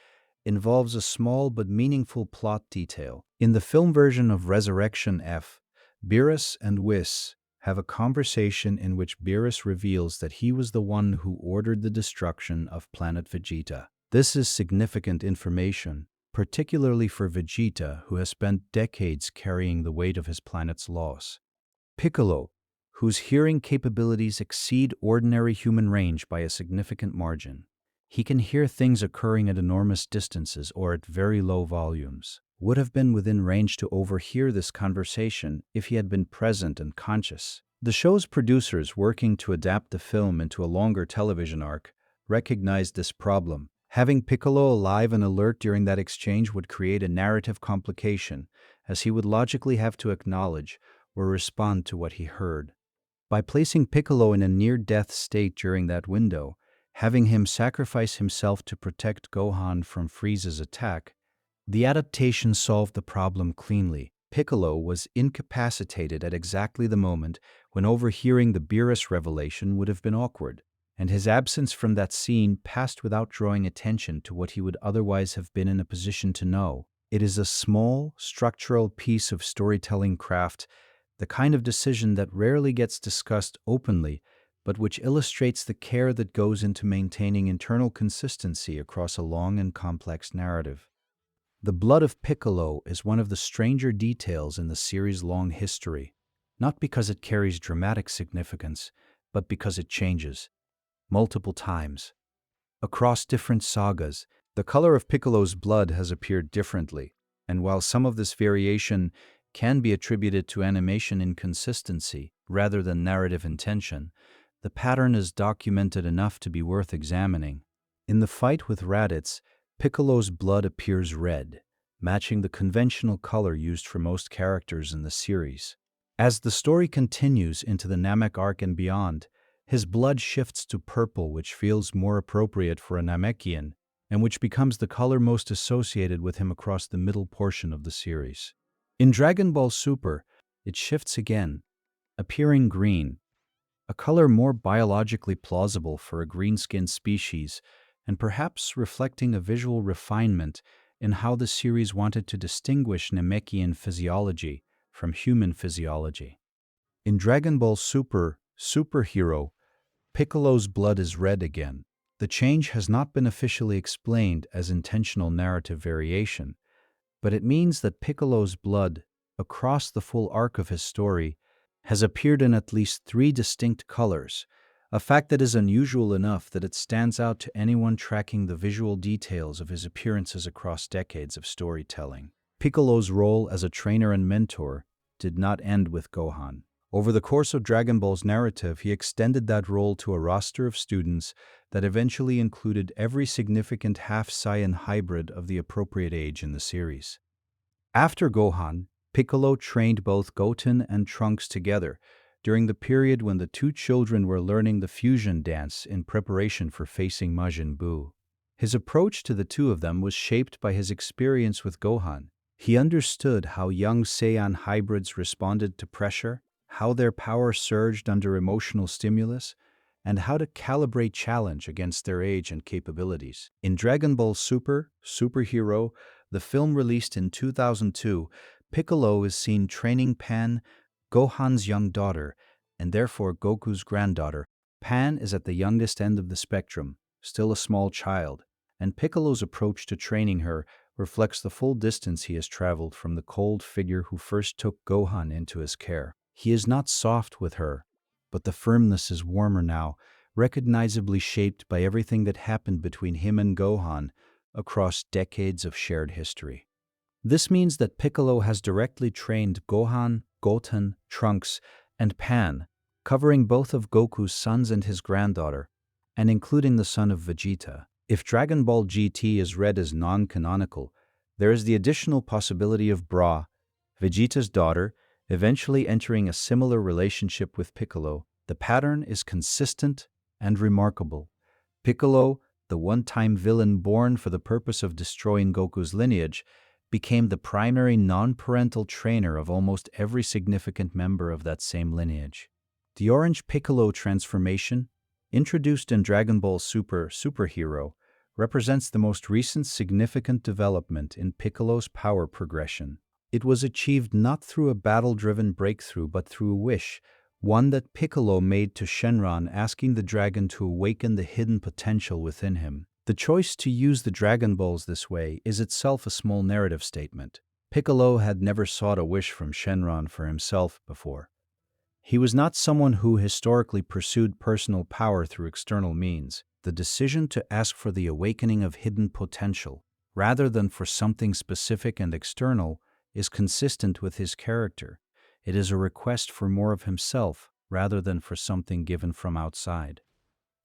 involves a small but meaningful plot detail. In the film version of Resurrection F, Beerus and Whis have a conversation in which Beerus reveals that he was the one who ordered the destruction of planet Vegeta. This is significant information, particularly for Vegeta, who has spent decades carrying the weight of his planet's loss. Piccolo, whose hearing capabilities exceed ordinary human range by a significant margin. He can hear things occurring at enormous distances or at very low volumes. Would have been within range to overhear this conversation if he had been present and conscious. The show's producers, working to adapt the film into a longer television arc, recognized this problem. Having Piccolo alive and alert during that exchange would create a narrative complication, as he would logically have to acknowledge or respond to what he heard. By placing Piccolo in a near-death state during that window, having him sacrifice himself to protect Gohan from Frieza's attack, the adaptation solved the problem cleanly. Piccolo was incapacitated at exactly the moment when overhearing the Beerus revelation would have been awkward, and his absence from that scene passed without drawing attention to what he would otherwise have been in a position to know. It is a small, structural piece of storytelling craft, the kind of decision that rarely gets discussed openly, but which illustrates the care that goes into maintaining internal consistency across a long and complex narrative. The blood of Piccolo is one of the stranger details in the series' long history, not because it carries dramatic significance, but because it changes multiple times. Across different sagas, the color of Piccolo's blood has appeared differently, and while some of this variation can be attributed to animation inconsistency rather than narrative intention, the pattern is documented enough to be worth examining. In the fight with Raditz, Piccolo's blood appears red, matching the conventional color used for most characters in the series. As the story continues into the Namek arc and beyond, his blood shifts to purple, which feels more appropriate for a Namekian, and which becomes the color most associated with him across the middle portion of the series. In Dragon Ball Super, it shifts again, appearing green, a color more biologically plausible for a green-skinned species, and perhaps reflecting a visual refinement in how the series wanted to distinguish Namekian physiology from human physiology. In Dragon Ball Super Superhero, Piccolo's blood is red again. The change has not been officially explained as intentional narrative variation, but it means that Piccolo's blood, across the full arc of his story, has appeared in at least 3 distinct colors, a fact that is unusual enough that it stands out to anyone tracking the visual details of his appearances across decades of storytelling. Piccolo's role as a trainer and mentor did not end with Gohan. Over the course of Dragon Ball's narrative, he extended that role to a roster of students that eventually included every significant half-Saiyan hybrid of the appropriate age in the series. After Gohan, Piccolo trained both Goten and Trunks together during the period when the 2 children were learning the fusion dance in preparation for facing Majin Buu. His approach to the 2 of them was shaped by his experience with Gohan. He understood how young Saiyan hybrids responded to pressure, how their power surged under emotional stimulus, and how to calibrate challenge against their age and capabilities. In Dragon Ball Superhero, the film released in 2002, Piccolo is seen training Pan, Gohan's young daughter, and therefore Goku's granddaughter. Pan is at the youngest end of the spectrum, still a small child, and Piccolo's approach to training her reflects the full distance he has traveled from the cold figure who first took Gohan into his care. He is not soft with her, but the firmness is warmer now, recognizably shaped by everything that happened between him and Gohan across decades of shared history. This means that Piccolo has directly trained Gohan, Goten, Trunks, and Pan, covering both of Goku's sons and his granddaughter, and including the son of Vegeta. If Dragon Ball GT is read as non-canonical, there is the additional possibility of Bra, Vegeta's daughter, eventually entering a similar relationship with Piccolo. The pattern is consistent and remarkable. Piccolo, the one-time villain born for the purpose of destroying Goku's lineage, became the primary non-parental trainer of almost every significant member of that same lineage. The Orange Piccolo transformation, introduced in Dragon Ball Superhero, represents the most recent significant development in Piccolo's power progression. It was achieved not through a battle-driven breakthrough but through a wish, one that Piccolo made to Shenron, asking the dragon to awaken the hidden potential within him. The choice to use the Dragon Balls this way is itself a small narrative statement. Piccolo had never sought a wish from Shenron for himself before. He was not someone who historically pursued personal power through external means. The decision to ask for the awakening of hidden potential, rather than for something specific and external, is consistent with his character. It is a request for more of himself rather than for something given from outside.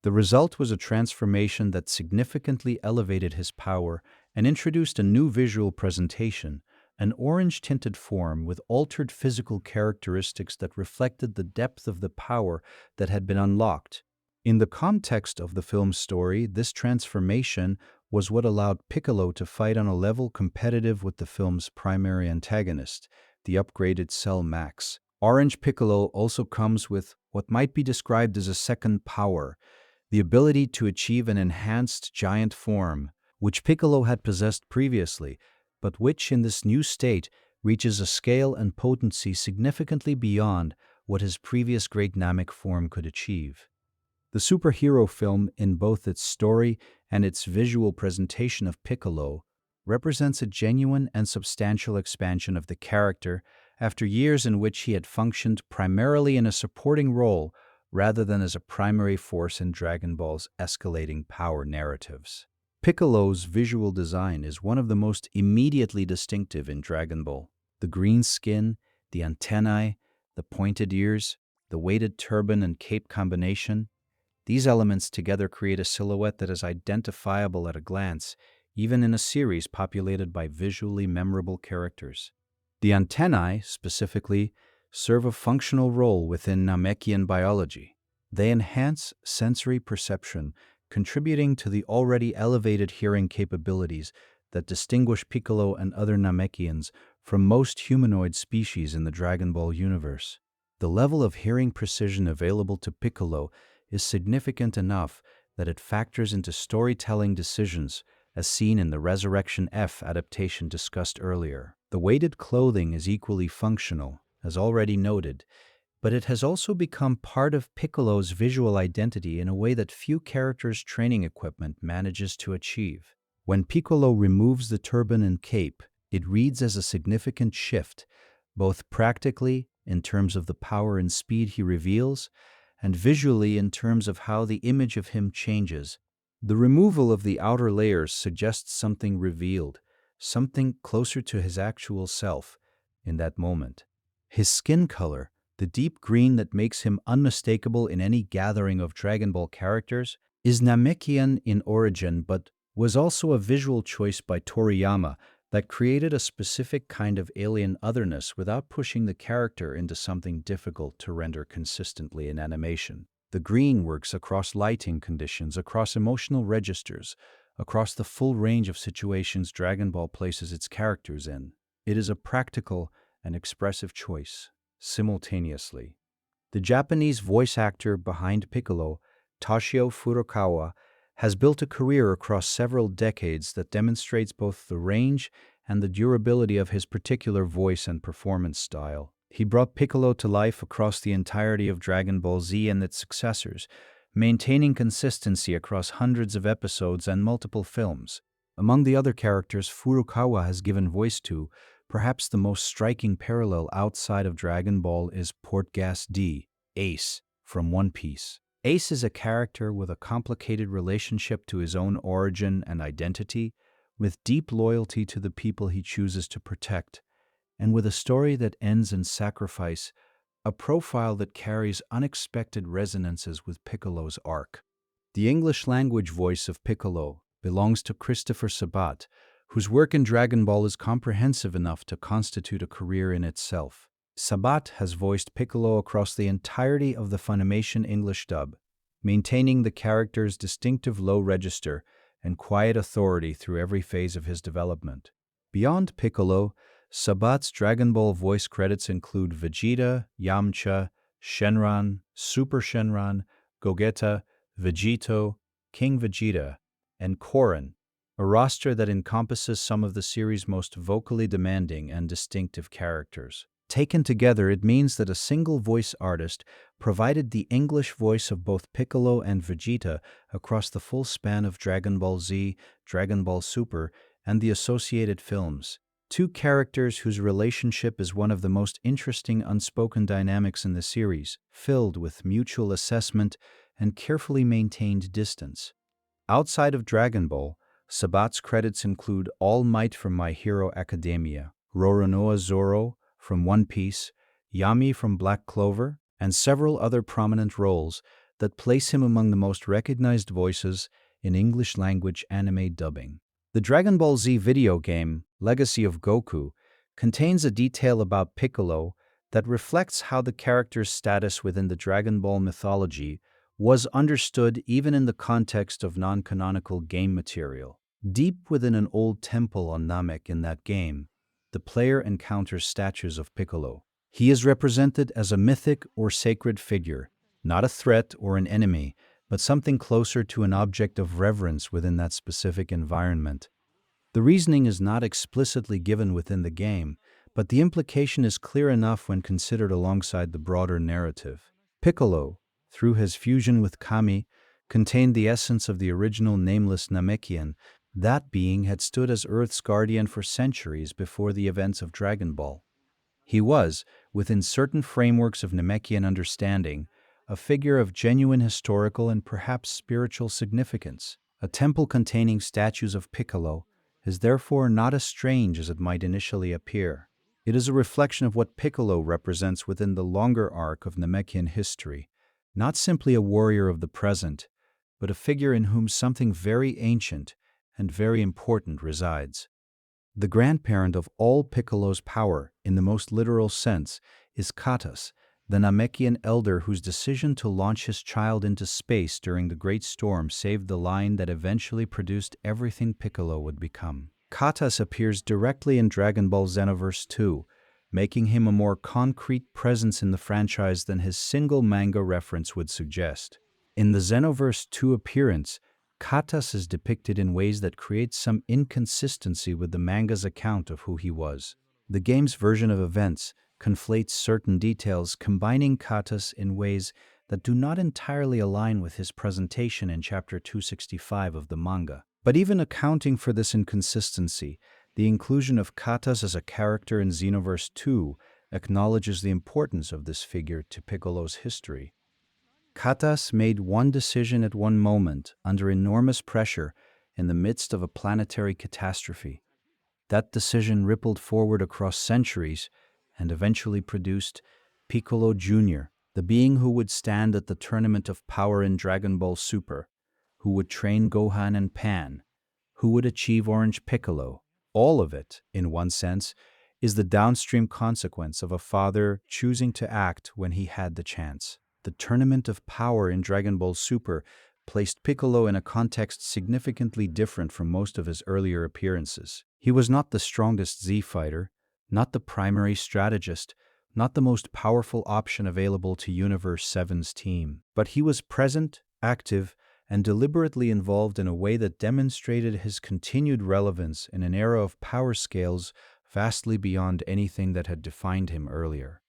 The result was a transformation that significantly elevated his power and introduced a new visual presentation, an orange-tinted form with altered physical characteristics that reflected the depth of the power that had been unlocked. In the context of the film's story, this transformation was what allowed Piccolo to fight on a level competitive with the film's primary antagonist, the upgraded Cell Max. Orange Piccolo also comes with what might be described as a second power, the ability to achieve an enhanced giant form, which Piccolo had possessed previously, but which in this new state reaches a scale and potency significantly beyond what his previous great Namek form could achieve. The superhero film, in both its story and its visual presentation of Piccolo, represents a genuine and substantial expansion of the character after years in which he had functioned primarily in a supporting role rather than as a primary force in Dragon Ball's escalating power narratives. Piccolo's visual design is one of the most immediately distinctive in Dragon Ball. The green skin, the antennae, the pointed ears, the weighted turban and cape combination, these elements together create a silhouette that is identifiable at a glance, even in a series populated by visually memorable characters. The antennae, specifically, serve a functional role within Namekian biology. They enhance sensory perception, contributing to the already elevated hearing capabilities that distinguish Piccolo and other Namekians from most humanoid species in the Dragon Ball universe. The level of hearing precision available to Piccolo is significant enough that it factors into storytelling decisions as seen in the Resurrection F adaptation discussed earlier. The weighted clothing is equally functional, as already noted, but it has also become part of Piccolo's visual identity in a way that few characters' training equipment manages to achieve. When Piccolo removes the turban and cape, it reads as a significant shift, both practically in terms of the power and speed he reveals, and visually in terms of how the image of him changes. The removal of the outer layers suggests something revealed, something closer to his actual self in that moment. His skin color, the deep green that makes him unmistakable in any gathering of Dragon Ball characters, is Namekian in origin but was also a visual choice by Toriyama that created a specific kind of alien otherness without pushing the character into something difficult to render consistently in animation. The green works across lighting conditions, across emotional registers, across the full range of situations Dragon Ball places its characters in. It is a practical and expressive choice, simultaneously. The Japanese voice actor behind Piccolo, Toshio Furukawa, has built a career across several decades that demonstrates both the range and the durability of his particular voice and performance style. He brought Piccolo to life across the entirety of Dragon Ball Z and its successors, maintaining consistency across hundreds of episodes and multiple films. Among the other characters Furukawa has given voice to, perhaps the most striking parallel outside of Dragon Ball is Portgas D, Ace, from One Piece. Ace is a character with a complicated relationship to his own origin and identity, with deep loyalty to the people he chooses to protect, and with a story that ends in sacrifice, a profile that carries unexpected resonances with Piccolo's arc. The English-language voice of Piccolo belongs to Christopher Sabat, whose work in Dragon Ball is comprehensive enough to constitute a career in itself. Sabat has voiced Piccolo across the entirety of the Funimation English dub, maintaining the character's distinctive low register and quiet authority through every phase of his development. Beyond Piccolo, Sabat's Dragon Ball voice credits include Vegeta, Yamcha, Shenron, Super Shenron, Gogeta, Vegito, King Vegeta, and Korin, a roster that encompasses some of the series' most vocally demanding and distinctive characters. Taken together, it means that a single voice artist provided the English voice of both Piccolo and Vegeta across the full span of Dragon Ball Z, Dragon Ball Super, and the associated films. Two characters whose relationship is one of the most interesting unspoken dynamics in the series, filled with mutual assessment and carefully maintained distance. Outside of Dragon Ball, Sabat's credits include All Might from My Hero Academia, Roronoa Zoro from One Piece, Yami from Black Clover, and several other prominent roles that place him among the most recognized voices in English-language anime dubbing. The Dragon Ball Z video game, Legacy of Goku, contains a detail about Piccolo that reflects how the character's status within the Dragon Ball mythology was understood even in the context of non-canonical game material. Deep within an old temple on Namek in that game, the player encounters statues of Piccolo. He is represented as a mythic or sacred figure, not a threat or an enemy, but something closer to an object of reverence within that specific environment. The reasoning is not explicitly given within the game, but the implication is clear enough when considered alongside the broader narrative. Piccolo, through his fusion with Kami, contained the essence of the original nameless Namekian. That being had stood as Earth's guardian for centuries before the events of Dragon Ball. He was, within certain frameworks of Namekian understanding, a figure of genuine historical and perhaps spiritual significance. A temple containing statues of Piccolo is therefore not as strange as it might initially appear. It is a reflection of what Piccolo represents within the longer arc of Namekian history, not simply a warrior of the present, but a figure in whom something very ancient and very important resides. The grandparent of all Piccolo's power, in the most literal sense, is Katas, the Namekian elder whose decision to launch his child into space during the Great Storm saved the line that eventually produced everything Piccolo would become. Katas appears directly in Dragon Ball Xenoverse 2, making him a more concrete presence in the franchise than his single manga reference would suggest. In the Xenoverse 2 appearance, Katas is depicted in ways that create some inconsistency with the manga's account of who he was. The game's version of events conflates certain details, combining Katas in ways that do not entirely align with his presentation in Chapter 265 of the manga. But even accounting for this inconsistency, the inclusion of Katas as a character in Xenoverse 2 acknowledges the importance of this figure to Piccolo's history. Katas made one decision at one moment under enormous pressure in the midst of a planetary catastrophe. That decision rippled forward across centuries and eventually produced Piccolo Jr., the being who would stand at the tournament of power in Dragon Ball Super, who would train Gohan and Pan, who would achieve Orange Piccolo. All of it, in one sense, is the downstream consequence of a father choosing to act when he had the chance. The tournament of power in Dragon Ball Super placed Piccolo in a context significantly different from most of his earlier appearances. He was not the strongest Z fighter, not the primary strategist, not the most powerful option available to Universe 7's team, but he was present, active, and deliberately involved in a way that demonstrated his continued relevance in an era of power scales vastly beyond anything that had defined him earlier.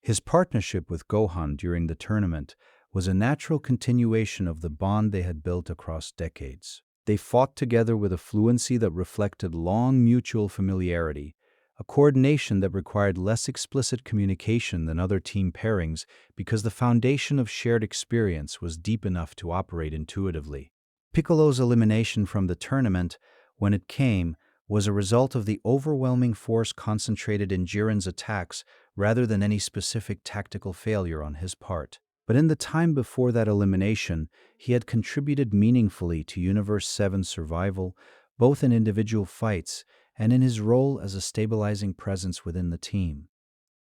His partnership with Gohan during the tournament was a natural continuation of the bond they had built across decades. They fought together with a fluency that reflected long mutual familiarity, a coordination that required less explicit communication than other team pairings because the foundation of shared experience was deep enough to operate intuitively. Piccolo's elimination from the tournament, when it came, was a result of the overwhelming force concentrated in Jiren's attacks rather than any specific tactical failure on his part. But in the time before that elimination, he had contributed meaningfully to Universe 7's survival, both in individual fights and in his role as a stabilizing presence within the team.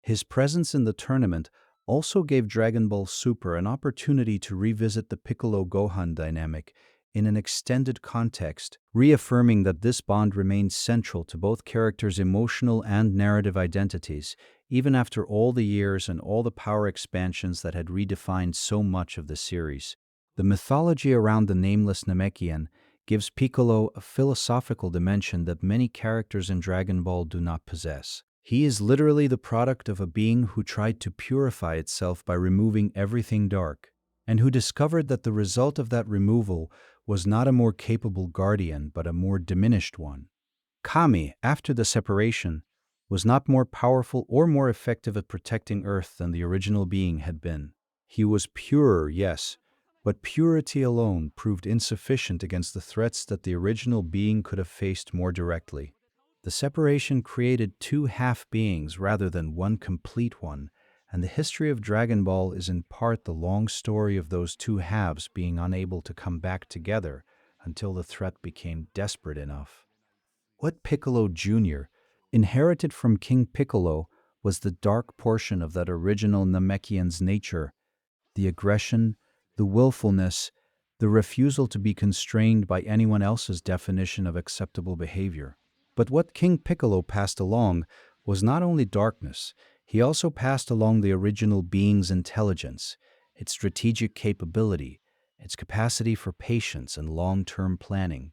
His presence in the tournament also gave Dragon Ball Super an opportunity to revisit the Piccolo-Gohan dynamic in an extended context, reaffirming that this bond remained central to both characters' emotional and narrative identities, even after all the years and all the power expansions that had redefined so much of the series. The mythology around the nameless Namekian gives Piccolo a philosophical dimension that many characters in Dragon Ball do not possess. He is literally the product of a being who tried to purify itself by removing everything dark, and who discovered that the result of that removal was not a more capable guardian but a more diminished one. Kami, after the separation, was not more powerful or more effective at protecting Earth than the original being had been. He was purer, yes, but purity alone proved insufficient against the threats that the original being could have faced more directly. The separation created two half-beings rather than one complete one, and the history of Dragon Ball is in part the long story of those two halves being unable to come back together until the threat became desperate enough. What Piccolo Jr. inherited from King Piccolo was the dark portion of that original Namekian's nature, the aggression, the willfulness, the refusal to be constrained by anyone else's definition of acceptable behavior. But what King Piccolo passed along was not only darkness, he also passed along the original being's intelligence, its strategic capability, its capacity for patience and long-term planning.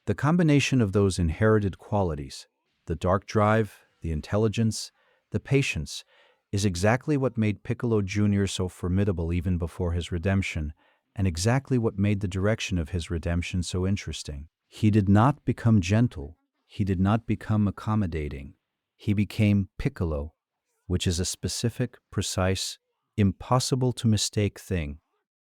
The combination of those inherited qualities, the dark drive, the intelligence, the patience, is exactly what made Piccolo Jr. so formidable even before his redemption, and exactly what made the direction of his redemption so interesting. He did not become gentle. He did not become accommodating. He became Piccolo, which is a specific, precise, impossible to mistake thing.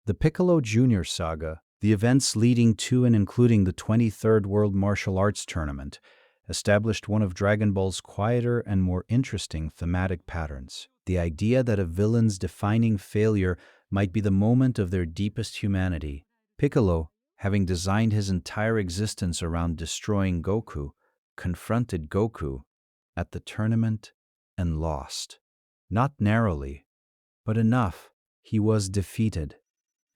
The Piccolo Jr. saga, the events leading to and including the 23rd World Martial Arts Tournament, established one of Dragon Ball's quieter and more interesting thematic patterns. The idea that a villain's defining failure might be the moment of their deepest humanity. Piccolo, having designed his entire existence around destroying Goku, confronted Goku at the tournament and lost. Not narrowly, but enough. He was defeated.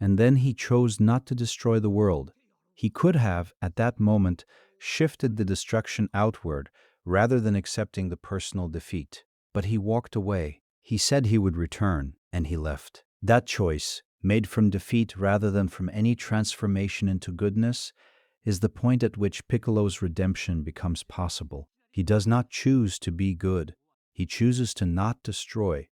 And then he chose not to destroy the world. He could have, at that moment, shifted the destruction outward rather than accepting the personal defeat. But he walked away. He said he would return, and he left. That choice, made from defeat rather than from any transformation into goodness, is the point at which Piccolo's redemption becomes possible. He does not choose to be good. He chooses to not destroy,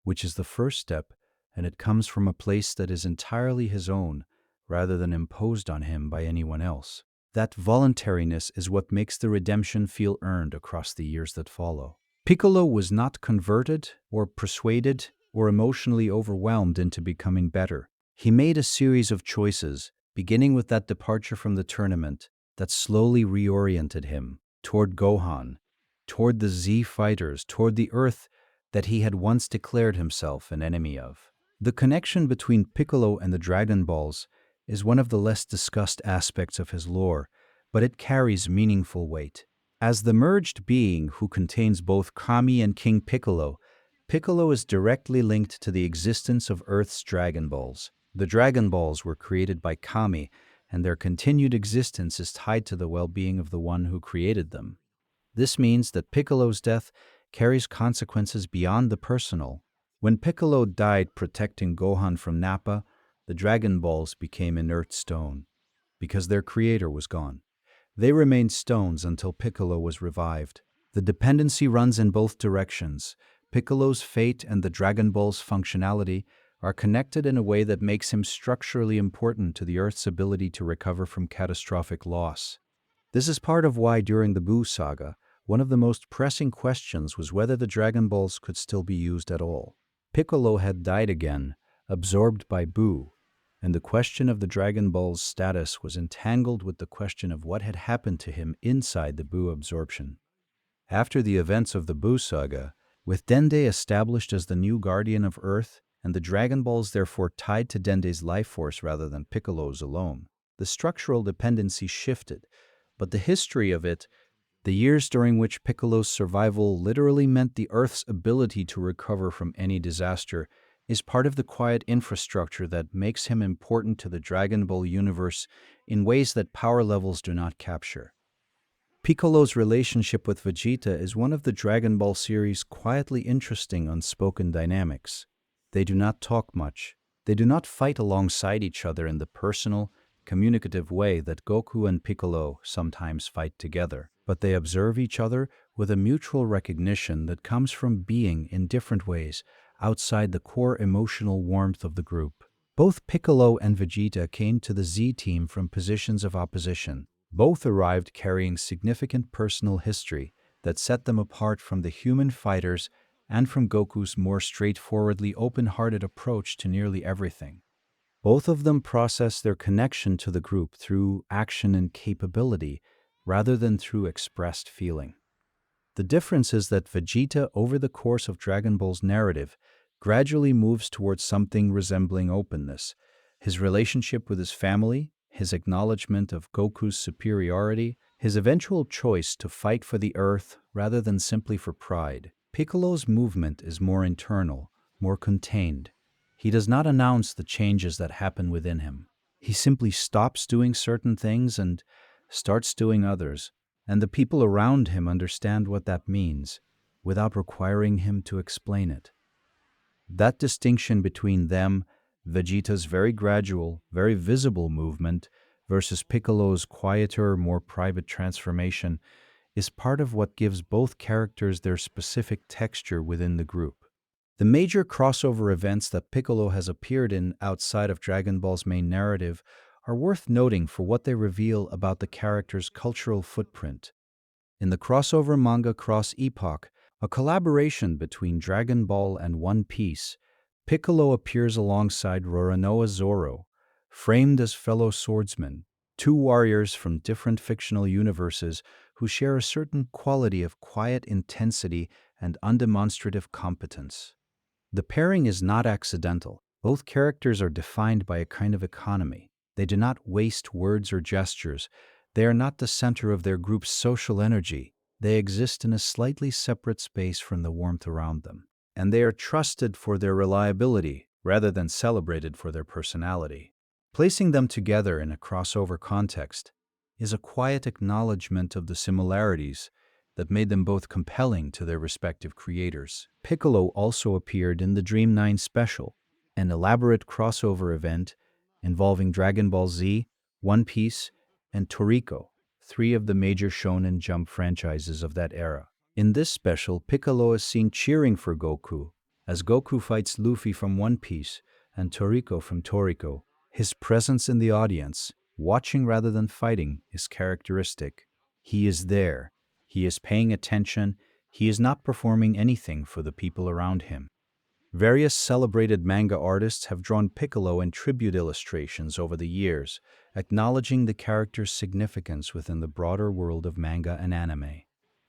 which is the first step, and it comes from a place that is entirely his own, rather than imposed on him by anyone else. That voluntariness is what makes the redemption feel earned across the years that follow. Piccolo was not converted or persuaded or emotionally overwhelmed into becoming better. He made a series of choices, beginning with that departure from the tournament, that slowly reoriented him toward Gohan, toward the Z fighters, toward the Earth that he had once declared himself an enemy of. The connection between Piccolo and the Dragon Balls is one of the less discussed aspects of his lore, but it carries meaningful weight. As the merged being who contains both Kami and King Piccolo, Piccolo is directly linked to the existence of Earth's Dragon Balls. The Dragon Balls were created by Kami, and their continued existence is tied to the well-being of the one who created them. This means that Piccolo's death carries consequences beyond the personal. When Piccolo died protecting Gohan from Nappa, the Dragon Balls became inert stone, because their creator was gone. They remained stones until Piccolo was revived. The dependency runs in both directions. Piccolo's fate and the Dragon Ball's functionality are connected in a way that makes him structurally important to the Earth's ability to recover from catastrophic loss. This is part of why during the Buu saga, one of the most pressing questions was whether the Dragon Balls could still be used at all. Piccolo had died again, absorbed by Buu, and the question of the Dragon Ball's status was entangled with the question of what had happened to him inside the Buu absorption. After the events of the Buu saga, with Dende established as the new guardian of Earth, and the Dragon Balls therefore tied to Dende's life force rather than Piccolo's alone, the structural dependency shifted, but the history of it, the years during which Piccolo's survival literally meant the Earth's ability to recover from any disaster, is part of the quiet infrastructure that makes him important to the Dragon Ball universe in ways that power levels do not capture. Piccolo's relationship with Vegeta is one of the Dragon Ball series' quietly interesting unspoken dynamics. They do not talk much. They do not fight alongside each other in the personal, communicative way that Goku and Piccolo sometimes fight together, but they observe each other with a mutual recognition that comes from being in different ways outside the core emotional warmth of the group. Both Piccolo and Vegeta came to the Z team from positions of opposition. Both arrived carrying significant personal history that set them apart from the human fighters and from Goku's more straightforwardly open-hearted approach to nearly everything. Both of them process their connection to the group through action and capability rather than through expressed feeling. The difference is that Vegeta, over the course of Dragon Ball's narrative, gradually moves towards something resembling openness. His relationship with his family, his acknowledgement of Goku's superiority, his eventual choice to fight for the Earth rather than simply for pride. Piccolo's movement is more internal, more contained. He does not announce the changes that happen within him. He simply stops doing certain things and starts doing others, and the people around him understand what that means, without requiring him to explain it. That distinction between them, Vegeta's very gradual, very visible movement, versus Piccolo's quieter, more private transformation, is part of what gives both characters their specific texture within the group. The major crossover events that Piccolo has appeared in outside of Dragon Ball's main narrative are worth noting for what they reveal about the character's cultural footprint. In the crossover manga Cross Epoch, a collaboration between Dragon Ball and One Piece, Piccolo appears alongside Roronoa Zoro, framed as fellow swordsmen, two warriors from different fictional universes who share a certain quality of quiet intensity and undemonstrative competence. The pairing is not accidental. Both characters are defined by a kind of economy. They do not waste words or gestures. They are not the center of their group's social energy. They exist in a slightly separate space from the warmth around them. And they are trusted for their reliability rather than celebrated for their personality. Placing them together in a crossover context is a quiet acknowledgement of the similarities that made them both compelling to their respective creators. Piccolo also appeared in the Dream 9 special, an elaborate crossover event involving Dragon Ball Z, One Piece, and Toriko, three of the major Shonen Jump franchises of that era. In this special, Piccolo is seen cheering for Goku, as Goku fights Luffy from One Piece and Toriko from Toriko. His presence in the audience, watching rather than fighting, is characteristic. He is there. He is paying attention. He is not performing anything for the people around him. Various celebrated manga artists have drawn Piccolo in tribute illustrations over the years, acknowledging the character's significance within the broader world of manga and anime.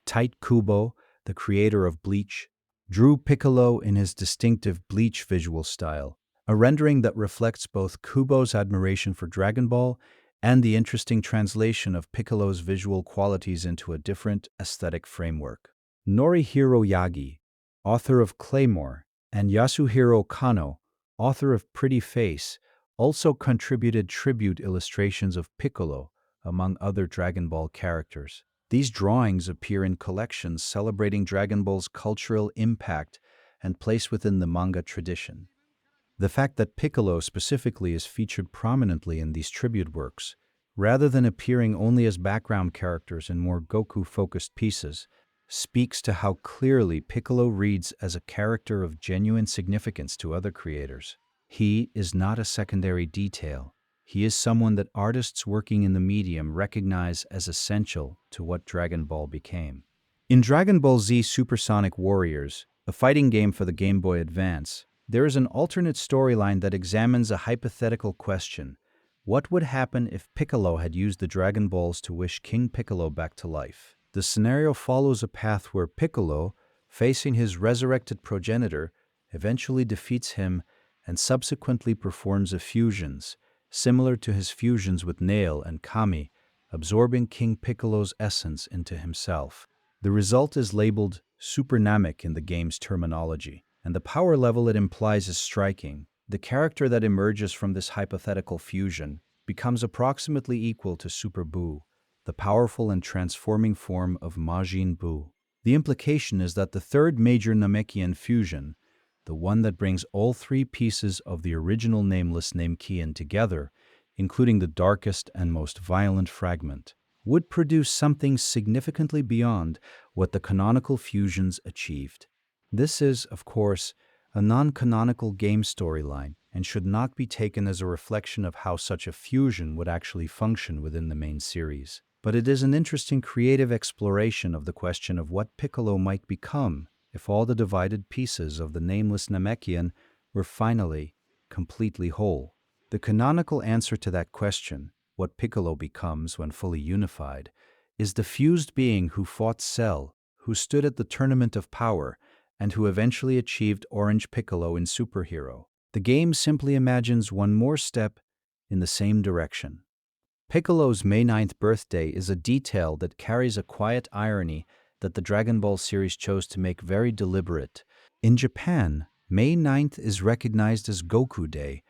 Tite Kubo, the creator of Bleach, drew Piccolo in his distinctive Bleach visual style, a rendering that reflects both Kubo's admiration for Dragon Ball and the interesting translation of Piccolo's visual qualities into a different aesthetic framework. Norihiro Yagi, author of Claymore, and Yasuhiro Kano, author of Pretty Face, also contributed tribute illustrations of Piccolo, among other Dragon Ball characters. These drawings appear in collections celebrating Dragon Ball's cultural impact and place within the manga tradition. The fact that Piccolo specifically is featured prominently in these tribute works, rather than appearing only as background characters in more Goku-focused pieces, speaks to how clearly Piccolo reads as a character of genuine significance to other creators. He is not a secondary detail. He is someone that artists working in the medium recognize as essential to what Dragon Ball became. In Dragon Ball Z Supersonic Warriors, a fighting game for the Game Boy Advance, there is an alternate storyline that examines a hypothetical question. What would happen if Piccolo had used the Dragon Balls to wish King Piccolo back to life? The scenario follows a path where Piccolo, facing his resurrected progenitor, eventually defeats him and subsequently performs effusions, similar to his fusions with Nail and Kami, absorbing King Piccolo's essence into himself. The result is labeled Super Namek in the game's terminology, and the power level it implies is striking. The character that emerges from this hypothetical fusion becomes approximately equal to Super Buu, the powerful and transforming form of Majin Buu. The implication is that the third major Namekian fusion, the one that brings all three pieces of the original nameless Namekian together, including the darkest and most violent fragment, would produce something significantly beyond what the canonical fusions achieved. This is, of course, a non-canonical game storyline and should not be taken as a reflection of how such a fusion would actually function within the main series. But it is an interesting creative exploration of the question of what Piccolo might become if all the divided pieces of the nameless Namekian were finally completely whole. The canonical answer to that question, what Piccolo becomes when fully unified, is the fused being who fought Cell, who stood at the tournament of power, and who eventually achieved Orange Piccolo in Superhero. The game simply imagines one more step in the same direction. Piccolo's May 9th birthday is a detail that carries a quiet irony that the Dragon Ball series chose to make very deliberate. In Japan, May 9th is recognized as Goku Day,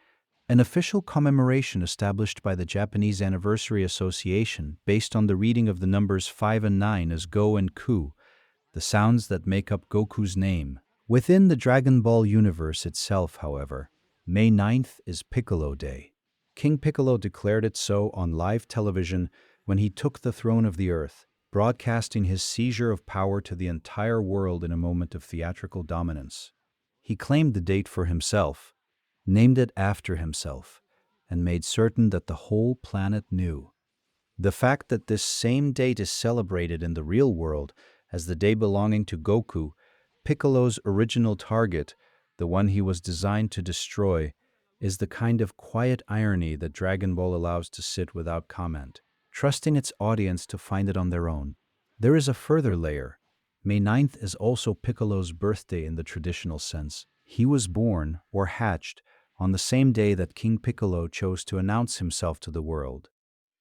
an official commemoration established by the Japanese Anniversary Association based on the reading of the numbers 5 and 9 as Go and Ku, the sounds that make up Goku's name. Within the Dragon Ball universe itself, however, May 9th is Piccolo Day. King Piccolo declared it so on live television when he took the throne of the earth, broadcasting his seizure of power to the entire world in a moment of theatrical dominance. He claimed the date for himself, named it after himself, and made certain that the whole planet knew. The fact that this same date is celebrated in the real world as the day belonging to Goku, Piccolo's original target, the one he was designed to destroy, is the kind of quiet irony that Dragon Ball allows to sit without comment, trusting its audience to find it on their own. There is a further layer. May 9th is also Piccolo's birthday in the traditional sense. He was born, or hatched, on the same day that King Piccolo chose to announce himself to the world.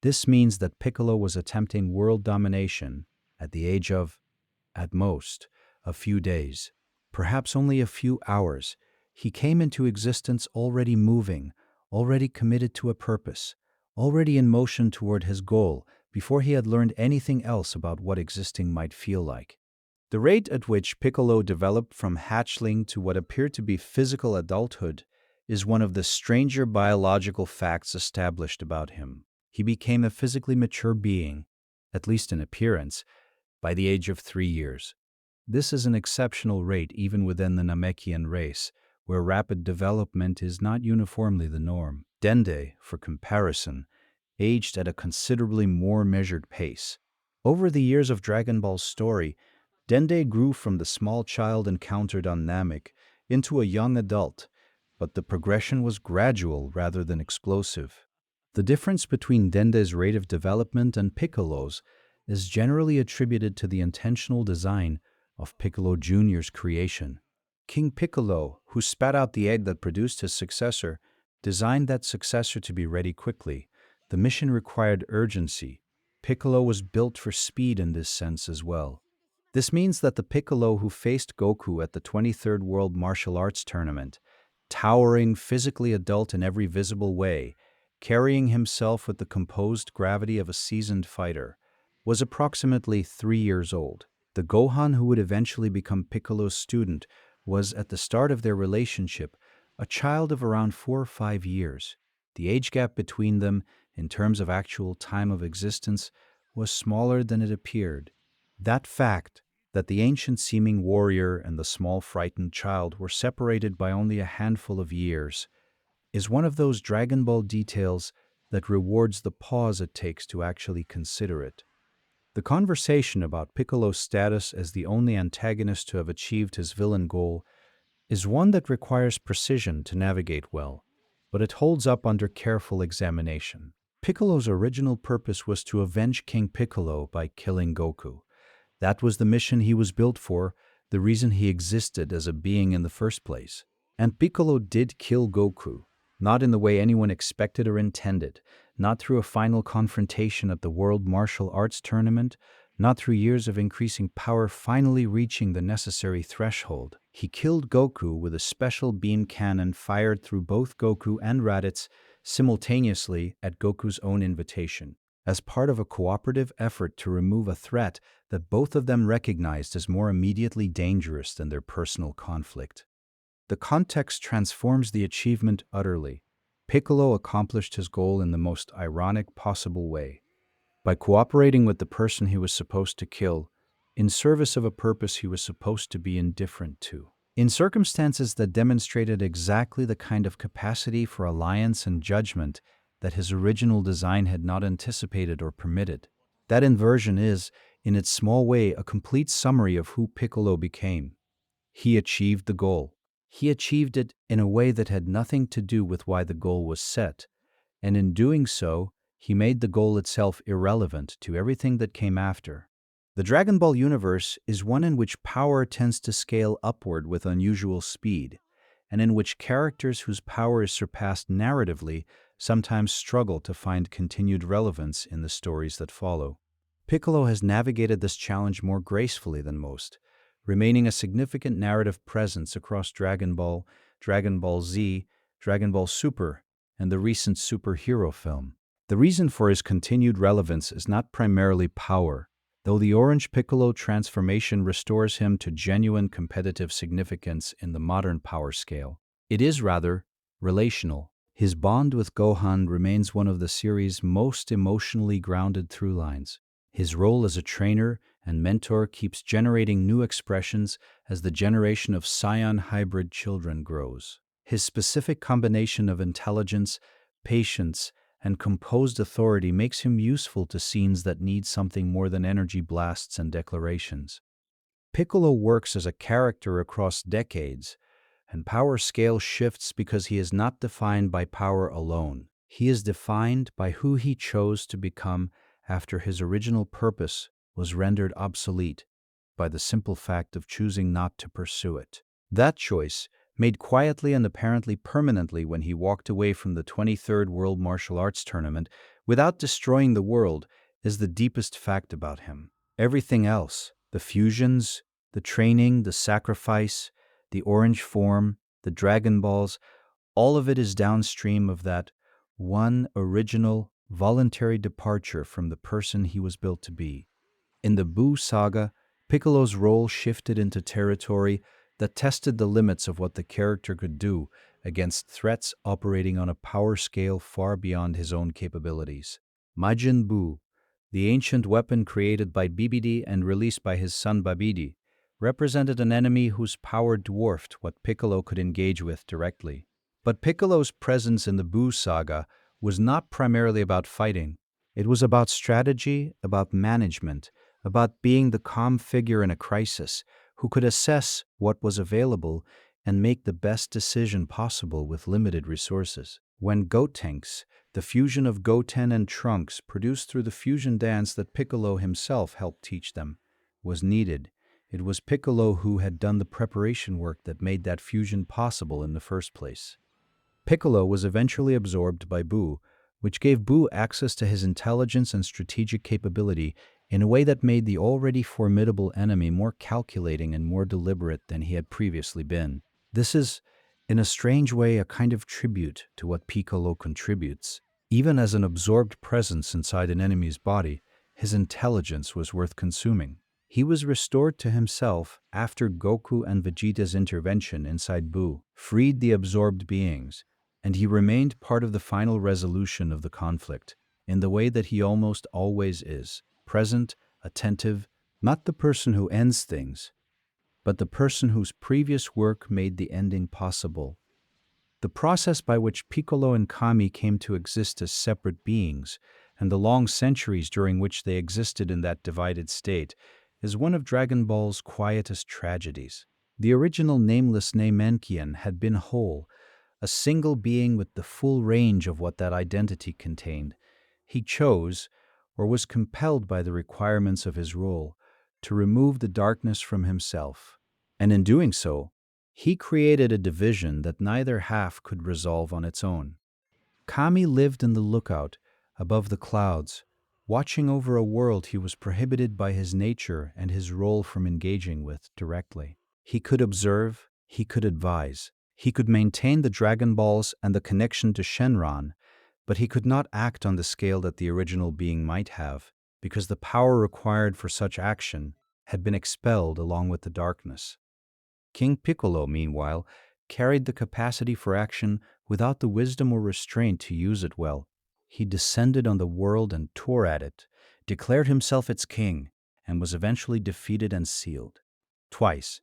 This means that Piccolo was attempting world domination at the age of, at most, a few days, perhaps only a few hours. He came into existence already moving, already committed to a purpose, already in motion toward his goal, before he had learned anything else about what existing might feel like. The rate at which Piccolo developed from hatchling to what appeared to be physical adulthood is one of the stranger biological facts established about him. He became a physically mature being, at least in appearance, by the age of 3 years. This is an exceptional rate even within the Namekian race, where rapid development is not uniformly the norm. Dende, for comparison, aged at a considerably more measured pace. Over the years of Dragon Ball's story, Dende grew from the small child encountered on Namek into a young adult, but the progression was gradual rather than explosive. The difference between Dende's rate of development and Piccolo's is generally attributed to the intentional design of Piccolo Jr.'s creation. King Piccolo, who spat out the egg that produced his successor, designed that successor to be ready quickly. The mission required urgency. Piccolo was built for speed in this sense as well. This means that the Piccolo who faced Goku at the 23rd World Martial Arts Tournament, towering, physically adult in every visible way, carrying himself with the composed gravity of a seasoned fighter, was approximately 3 years old. The Gohan who would eventually become Piccolo's student was, at the start of their relationship, a child of around 4 or 5 years. The age gap between them, in terms of actual time of existence, was smaller than it appeared. That fact, that the ancient-seeming warrior and the small frightened child were separated by only a handful of years, is one of those Dragon Ball details that rewards the pause it takes to actually consider it. The conversation about Piccolo's status as the only antagonist to have achieved his villain goal is one that requires precision to navigate well, but it holds up under careful examination. Piccolo's original purpose was to avenge King Piccolo by killing Goku. That was the mission he was built for, the reason he existed as a being in the first place. And Piccolo did kill Goku, not in the way anyone expected or intended, not through a final confrontation at the World Martial Arts Tournament, not through years of increasing power finally reaching the necessary threshold. He killed Goku with a special beam cannon fired through both Goku and Raditz simultaneously at Goku's own invitation, as part of a cooperative effort to remove a threat that both of them recognized as more immediately dangerous than their personal conflict. The context transforms the achievement utterly. Piccolo accomplished his goal in the most ironic possible way, by cooperating with the person he was supposed to kill, in service of a purpose he was supposed to be indifferent to. In circumstances that demonstrated exactly the kind of capacity for alliance and judgment that his original design had not anticipated or permitted. That inversion is, in its small way, a complete summary of who Piccolo became. He achieved the goal. He achieved it in a way that had nothing to do with why the goal was set, and in doing so, he made the goal itself irrelevant to everything that came after. The Dragon Ball universe is one in which power tends to scale upward with unusual speed, and in which characters whose power is surpassed narratively sometimes struggle to find continued relevance in the stories that follow. Piccolo has navigated this challenge more gracefully than most, remaining a significant narrative presence across Dragon Ball, Dragon Ball Z, Dragon Ball Super, and the recent superhero film. The reason for his continued relevance is not primarily power, though the Orange Piccolo transformation restores him to genuine competitive significance in the modern power scale. It is rather relational. His bond with Gohan remains one of the series' most emotionally grounded through lines. His role as a trainer and mentor keeps generating new expressions as the generation of Saiyan hybrid children grows. His specific combination of intelligence, patience, and composed authority makes him useful to scenes that need something more than energy blasts and declarations. Piccolo works as a character across decades, and power scale shifts because he is not defined by power alone. He is defined by who he chose to become after his original purpose was rendered obsolete by the simple fact of choosing not to pursue it. That choice, made quietly and apparently permanently when he walked away from the 23rd World Martial Arts Tournament without destroying the world, is the deepest fact about him. Everything else, the fusions, the training, the sacrifice, the orange form, the Dragon Balls, all of it is downstream of that one original, voluntary departure from the person he was built to be. In the Buu saga, Piccolo's role shifted into territory that tested the limits of what the character could do against threats operating on a power scale far beyond his own capabilities. Majin Buu, the ancient weapon created by Bibidi and released by his son Babidi, represented an enemy whose power dwarfed what Piccolo could engage with directly. But Piccolo's presence in the Buu saga was not primarily about fighting. It was about strategy, about management, about being the calm figure in a crisis who could assess what was available and make the best decision possible with limited resources. When Gotenks, the fusion of Goten and Trunks produced through the fusion dance that Piccolo himself helped teach them, was needed, it was Piccolo who had done the preparation work that made that fusion possible in the first place. Piccolo was eventually absorbed by Buu, which gave Buu access to his intelligence and strategic capability in a way that made the already formidable enemy more calculating and more deliberate than he had previously been. This is, in a strange way, a kind of tribute to what Piccolo contributes. Even as an absorbed presence inside an enemy's body, his intelligence was worth consuming. He was restored to himself after Goku and Vegeta's intervention inside Buu freed the absorbed beings, and he remained part of the final resolution of the conflict, in the way that he almost always is, present, attentive, not the person who ends things, but the person whose previous work made the ending possible. The process by which Piccolo and Kami came to exist as separate beings, and the long centuries during which they existed in that divided state, is one of Dragon Ball's quietest tragedies. The original nameless Namekian had been whole, a single being with the full range of what that identity contained. He chose, or was compelled by the requirements of his role, to remove the darkness from himself. And in doing so, he created a division that neither half could resolve on its own. Kami lived in the lookout, above the clouds, watching over a world he was prohibited by his nature and his role from engaging with directly. He could observe, he could advise, he could maintain the Dragon Balls and the connection to Shenron, but he could not act on the scale that the original being might have, because the power required for such action had been expelled along with the darkness. King Piccolo, meanwhile, carried the capacity for action without the wisdom or restraint to use it well. He descended on the world and tore at it, declared himself its king, and was eventually defeated and sealed. Twice,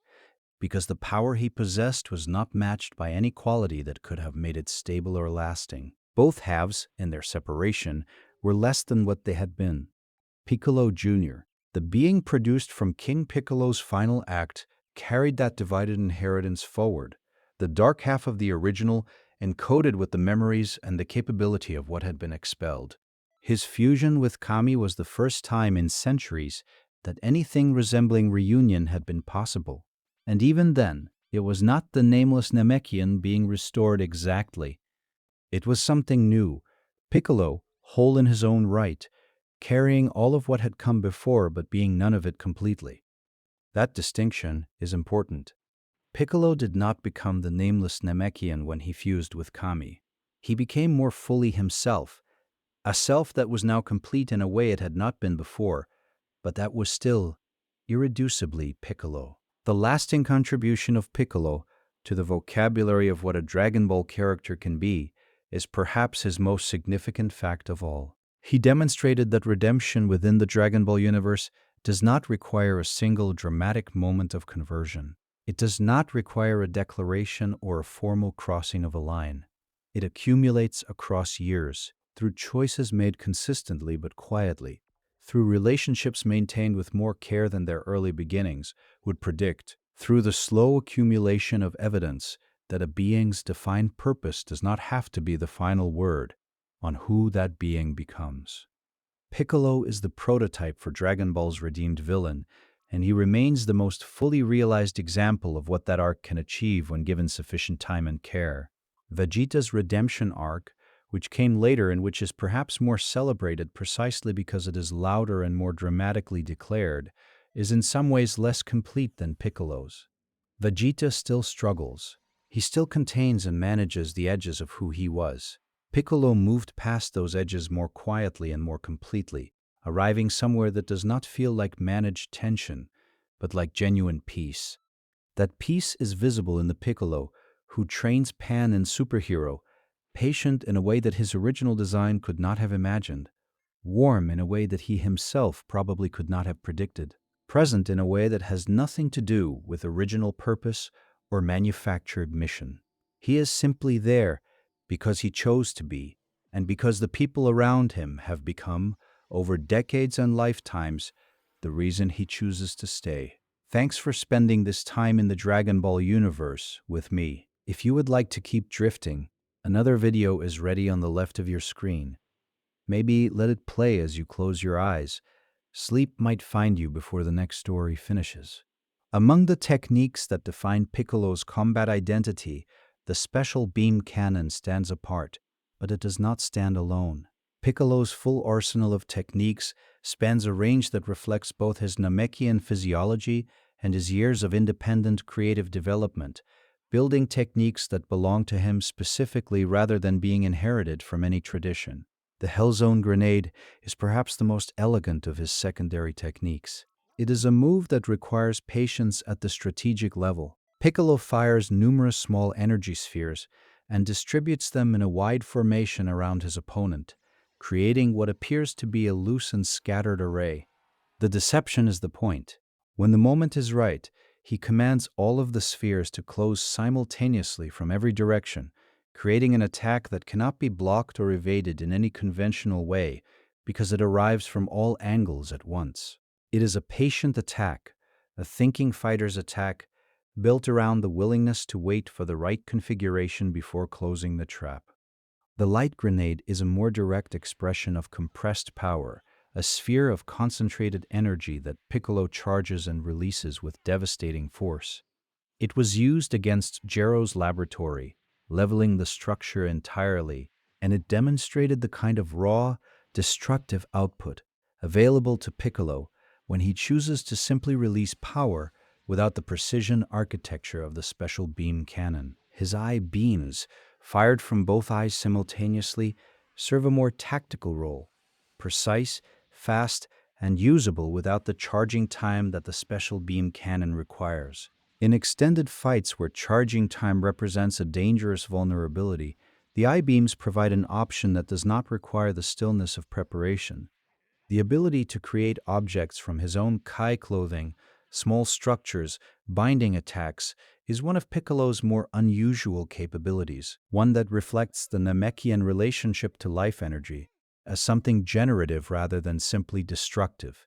because the power he possessed was not matched by any quality that could have made it stable or lasting. Both halves, in their separation, were less than what they had been. Piccolo Jr., the being produced from King Piccolo's final act, carried that divided inheritance forward, the dark half of the original encoded with the memories and the capability of what had been expelled. His fusion with Kami was the first time in centuries that anything resembling reunion had been possible. And even then, it was not the nameless Namekian being restored exactly. It was something new, Piccolo, whole in his own right, carrying all of what had come before but being none of it completely. That distinction is important. Piccolo did not become the nameless Namekian when he fused with Kami. He became more fully himself, a self that was now complete in a way it had not been before, but that was still irreducibly Piccolo. The lasting contribution of Piccolo to the vocabulary of what a Dragon Ball character can be is perhaps his most significant fact of all. He demonstrated that redemption within the Dragon Ball universe does not require a single dramatic moment of conversion. It does not require a declaration or a formal crossing of a line. It accumulates across years, through choices made consistently but quietly, through relationships maintained with more care than their early beginnings would predict, through the slow accumulation of evidence that a being's defined purpose does not have to be the final word on who that being becomes. Piccolo is the prototype for Dragon Ball's redeemed villain, and he remains the most fully realized example of what that arc can achieve when given sufficient time and care. Vegeta's redemption arc, which came later and which is perhaps more celebrated precisely because it is louder and more dramatically declared, is in some ways less complete than Piccolo's. Vegeta still struggles. He still contains and manages the edges of who he was. Piccolo moved past those edges more quietly and more completely, arriving somewhere that does not feel like managed tension, but like genuine peace. That peace is visible in the Piccolo who trains Pan in superhero, patient in a way that his original design could not have imagined, warm in a way that he himself probably could not have predicted, present in a way that has nothing to do with original purpose or manufactured mission. He is simply there because he chose to be, and because the people around him have become, over decades and lifetimes, the reason he chooses to stay. Thanks for spending this time in the Dragon Ball universe with me. If you would like to keep drifting, another video is ready on the left of your screen. Maybe let it play as you close your eyes. Sleep might find you before the next story finishes. Among the techniques that define Piccolo's combat identity, the special beam cannon stands apart, but it does not stand alone. Piccolo's full arsenal of techniques spans a range that reflects both his Namekian physiology and his years of independent creative development, building techniques that belong to him specifically rather than being inherited from any tradition. The Hellzone grenade is perhaps the most elegant of his secondary techniques. It is a move that requires patience at the strategic level. Piccolo fires numerous small energy spheres and distributes them in a wide formation around his opponent, creating what appears to be a loose and scattered array. The deception is the point. When the moment is right, he commands all of the spheres to close simultaneously from every direction, creating an attack that cannot be blocked or evaded in any conventional way because it arrives from all angles at once. It is a patient attack, a thinking fighter's attack, built around the willingness to wait for the right configuration before closing the trap. The light grenade is a more direct expression of compressed power, a sphere of concentrated energy that Piccolo charges and releases with devastating force. It was used against Gero's laboratory, leveling the structure entirely, and it demonstrated the kind of raw, destructive output available to Piccolo when he chooses to simply release power without the precision architecture of the special beam cannon. His eye beams, fired from both eyes simultaneously, serve a more tactical role, precise, fast, and usable without the charging time that the special beam cannon requires. In extended fights where charging time represents a dangerous vulnerability, the I-beams provide an option that does not require the stillness of preparation. The ability to create objects from his own Kai clothing, small structures, binding attacks, is one of Piccolo's more unusual capabilities, one that reflects the Namekian relationship to life energy as something generative rather than simply destructive.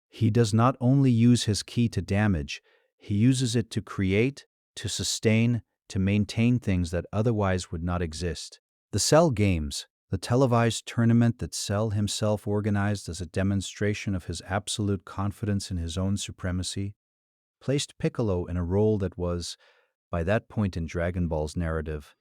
He does not only use his ki to damage, he uses it to create, to sustain, to maintain things that otherwise would not exist. The Cell Games, the televised tournament that Cell himself organized as a demonstration of his absolute confidence in his own supremacy, placed Piccolo in a role that was, by that point in Dragon Ball's narrative,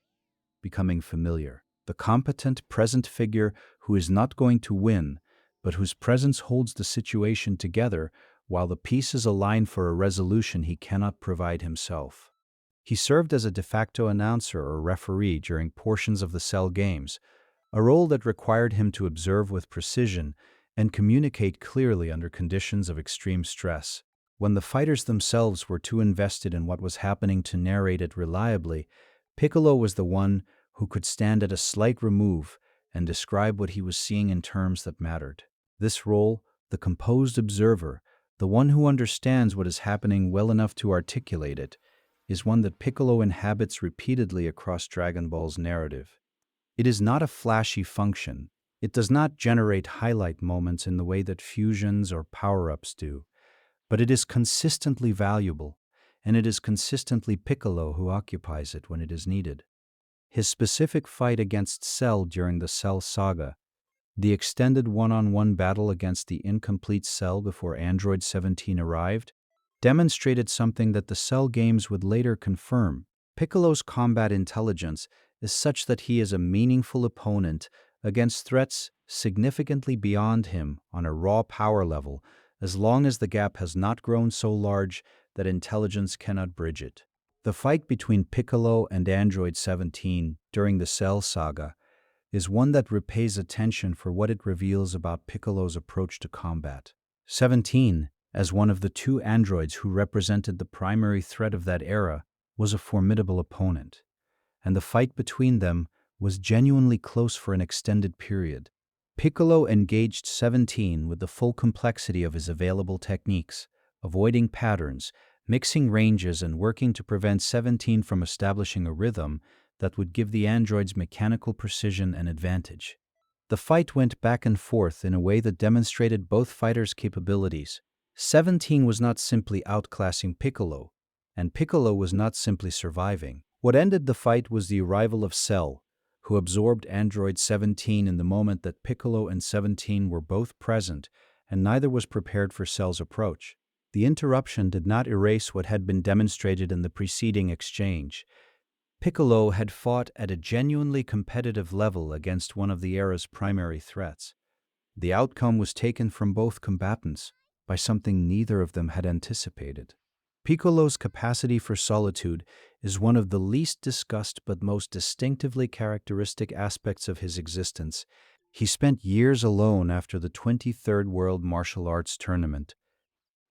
becoming familiar. The competent, present figure who is not going to win, but whose presence holds the situation together while the pieces align for a resolution he cannot provide himself. He served as a de facto announcer or referee during portions of the Cell Games, a role that required him to observe with precision and communicate clearly under conditions of extreme stress. When the fighters themselves were too invested in what was happening to narrate it reliably, Piccolo was the one who could stand at a slight remove and describe what he was seeing in terms that mattered. This role, the composed observer, the one who understands what is happening well enough to articulate it, is one that Piccolo inhabits repeatedly across Dragon Ball's narrative. It is not a flashy function. It does not generate highlight moments in the way that fusions or power-ups do, but it is consistently valuable, and it is consistently Piccolo who occupies it when it is needed. His specific fight against Cell during the Cell Saga, the extended one-on-one battle against the incomplete Cell before Android 17 arrived, demonstrated something that the Cell Games would later confirm. Piccolo's combat intelligence is such that he is a meaningful opponent against threats significantly beyond him on a raw power level, as long as the gap has not grown so large that intelligence cannot bridge it. The fight between Piccolo and Android 17 during the Cell Saga is one that repays attention for what it reveals about Piccolo's approach to combat. 17, as one of the two androids who represented the primary threat of that era, was a formidable opponent. and the fight between them was genuinely close for an extended period. Piccolo engaged 17 with the full complexity of his available techniques, avoiding patterns, mixing ranges, and working to prevent 17 from establishing a rhythm that would give the androids mechanical precision and advantage. The fight went back and forth in a way that demonstrated both fighters' capabilities. 17 was not simply outclassing Piccolo, and Piccolo was not simply surviving. What ended the fight was the arrival of Cell, who absorbed Android 17 in the moment that Piccolo and 17 were both present, and neither was prepared for Cell's approach. The interruption did not erase what had been demonstrated in the preceding exchange. Piccolo had fought at a genuinely competitive level against one of the era's primary threats. The outcome was taken from both combatants by something neither of them had anticipated. Piccolo's capacity for solitude is one of the least discussed but most distinctively characteristic aspects of his existence. He spent years alone after the 23rd World Martial Arts Tournament,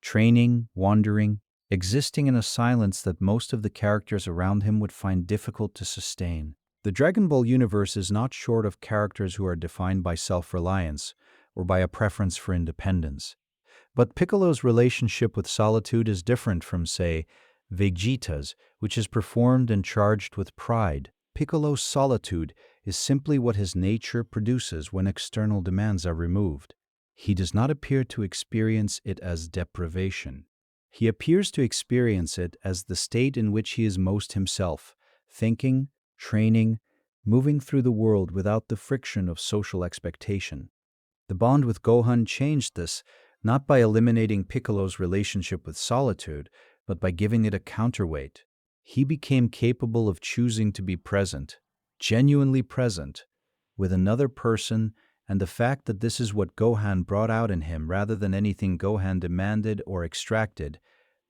training, wandering, existing in a silence that most of the characters around him would find difficult to sustain. The Dragon Ball universe is not short of characters who are defined by self-reliance or by a preference for independence. But Piccolo's relationship with solitude is different from, say, Vegeta's, which is performed and charged with pride. Piccolo's solitude is simply what his nature produces when external demands are removed. He does not appear to experience it as deprivation. He appears to experience it as the state in which he is most himself, thinking, training, moving through the world without the friction of social expectation. The bond with Gohan changed this, not by eliminating Piccolo's relationship with solitude, but by giving it a counterweight. He became capable of choosing to be present, genuinely present, with another person, and the fact that this is what Gohan brought out in him rather than anything Gohan demanded or extracted,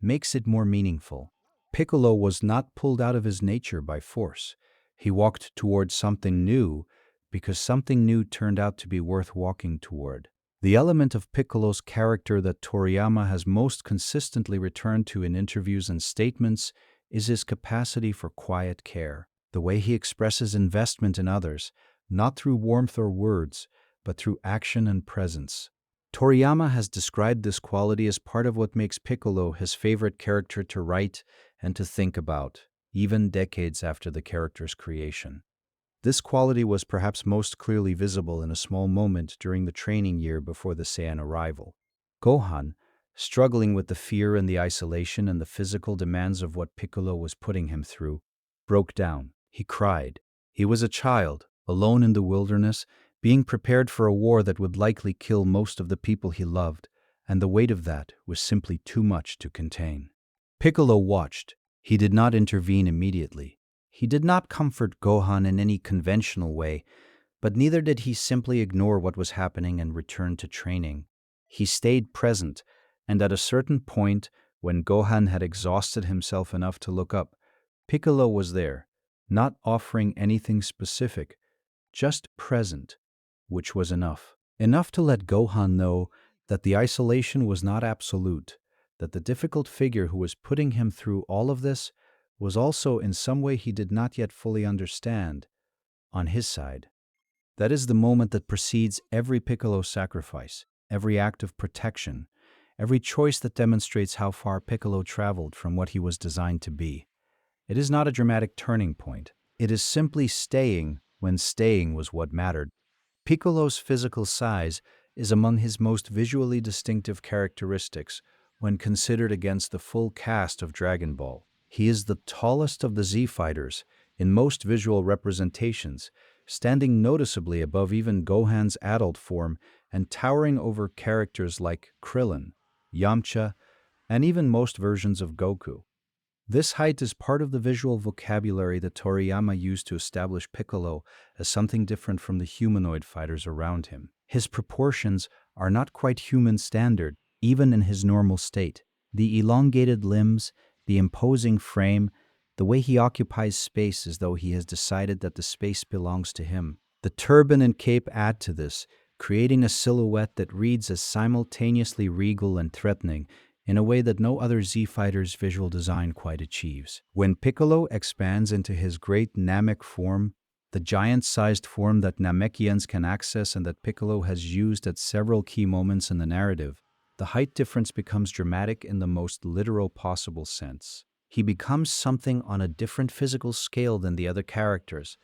makes it more meaningful. Piccolo was not pulled out of his nature by force. He walked towards something new because something new turned out to be worth walking toward. The element of Piccolo's character that Toriyama has most consistently returned to in interviews and statements is his capacity for quiet care, the way he expresses investment in others, not through warmth or words, but through action and presence. Toriyama has described this quality as part of what makes Piccolo his favorite character to write and to think about, even decades after the character's creation. This quality was perhaps most clearly visible in a small moment during the training year before the Saiyan arrival. Gohan, struggling with the fear and the isolation and the physical demands of what Piccolo was putting him through, broke down. He cried. He was a child, alone in the wilderness, being prepared for a war that would likely kill most of the people he loved, and the weight of that was simply too much to contain. Piccolo watched. He did not intervene immediately. He did not comfort Gohan in any conventional way, but neither did he simply ignore what was happening and return to training. He stayed present, and at a certain point, when Gohan had exhausted himself enough to look up, Piccolo was there, not offering anything specific, just present, which was enough. Enough to let Gohan know that the isolation was not absolute, that the difficult figure who was putting him through all of this was also in some way he did not yet fully understand, on his side. That is the moment that precedes every Piccolo sacrifice, every act of protection, every choice that demonstrates how far Piccolo traveled from what he was designed to be. It is not a dramatic turning point. It is simply staying when staying was what mattered. Piccolo's physical size is among his most visually distinctive characteristics when considered against the full cast of Dragon Ball. He is the tallest of the Z fighters in most visual representations, standing noticeably above even Gohan's adult form and towering over characters like Krillin, Yamcha, and even most versions of Goku. This height is part of the visual vocabulary that Toriyama used to establish Piccolo as something different from the humanoid fighters around him. His proportions are not quite human standard, even in his normal state. The elongated limbs, the imposing frame, the way he occupies space as though he has decided that the space belongs to him. The turban and cape add to this, creating a silhouette that reads as simultaneously regal and threatening, in a way that no other Z fighter's visual design quite achieves. When Piccolo expands into his great Namek form, the giant-sized form that Namekians can access and that Piccolo has used at several key moments in the narrative, the height difference becomes dramatic in the most literal possible sense. He becomes something on a different physical scale than the other characters,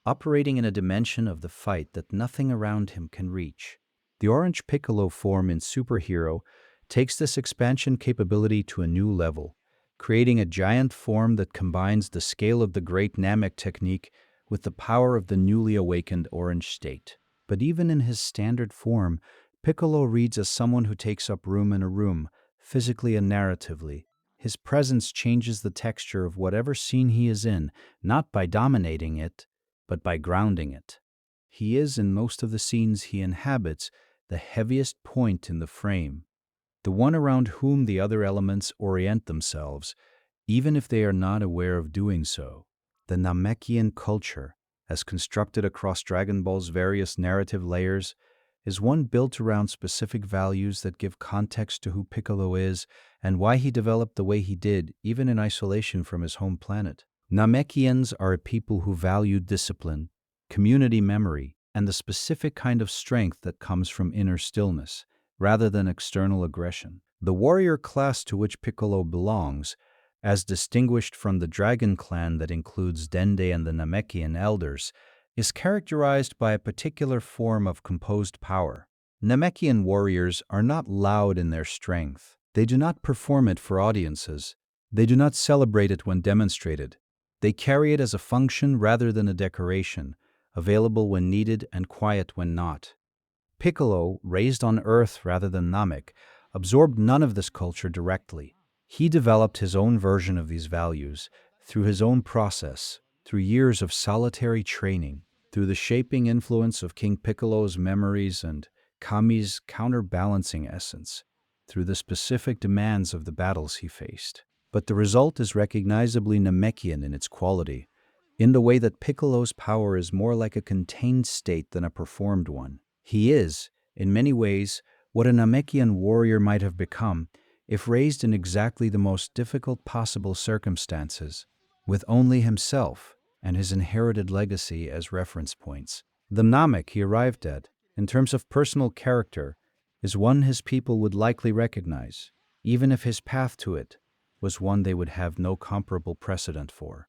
operating in a dimension of the fight that nothing around him can reach. The Orange Piccolo form in Superhero takes this expansion capability to a new level, creating a giant form that combines the scale of the Great Namek technique with the power of the newly awakened Orange state. But even in his standard form, Piccolo reads as someone who takes up room in a room, physically and narratively. His presence changes the texture of whatever scene he is in, not by dominating it, but by grounding it. He is, in most of the scenes he inhabits, the heaviest point in the frame, the one around whom the other elements orient themselves, even if they are not aware of doing so. The Namekian culture, as constructed across Dragon Ball's various narrative layers, is one built around specific values that give context to who Piccolo is and why he developed the way he did, even in isolation from his home planet. Namekians are a people who value discipline, community memory, and the specific kind of strength that comes from inner stillness, rather than external aggression. The warrior class to which Piccolo belongs, as distinguished from the dragon clan that includes Dende and the Namekian elders, is characterized by a particular form of composed power. Namekian warriors are not loud in their strength. They do not perform it for audiences. They do not celebrate it when demonstrated. They carry it as a function rather than a decoration, available when needed and quiet when not. Piccolo, raised on Earth rather than Namek, absorbed none of this culture directly. He developed his own version of these values through his own process, through years of solitary training, through the shaping influence of King Piccolo's memories and Kami's counterbalancing essence, through the specific demands of the battles he faced. But the result is recognizably Namekian in its quality, in the way that Piccolo's power is more like a contained state than a performed one. He is, in many ways, what a Namekian warrior might have become if raised in exactly the most difficult possible circumstances, with only himself and his inherited legacy as reference points. The Namek he arrived at, in terms of personal character, is one his people would likely recognize, even if his path to it was one they would have no comparable precedent for.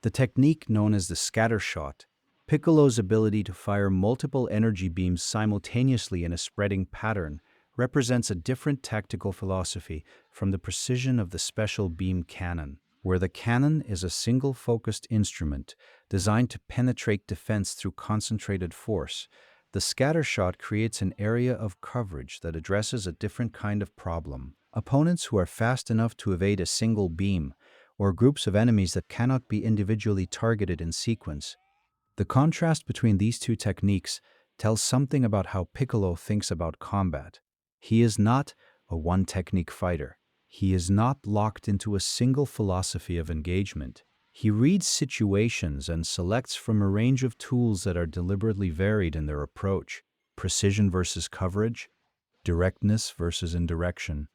The technique known as the scatter shot, Piccolo's ability to fire multiple energy beams simultaneously in a spreading pattern, represents a different tactical philosophy from the precision of the special beam cannon, where the cannon is a single focused instrument designed to penetrate defense through concentrated force. The scatter shot creates an area of coverage that addresses a different kind of problem. Opponents who are fast enough to evade a single beam, or groups of enemies that cannot be individually targeted in sequence. The contrast between these two techniques tells something about how Piccolo thinks about combat. He is not a one-technique fighter. He is not locked into a single philosophy of engagement. He reads situations and selects from a range of tools that are deliberately varied in their approach: precision versus coverage, directness versus indirection,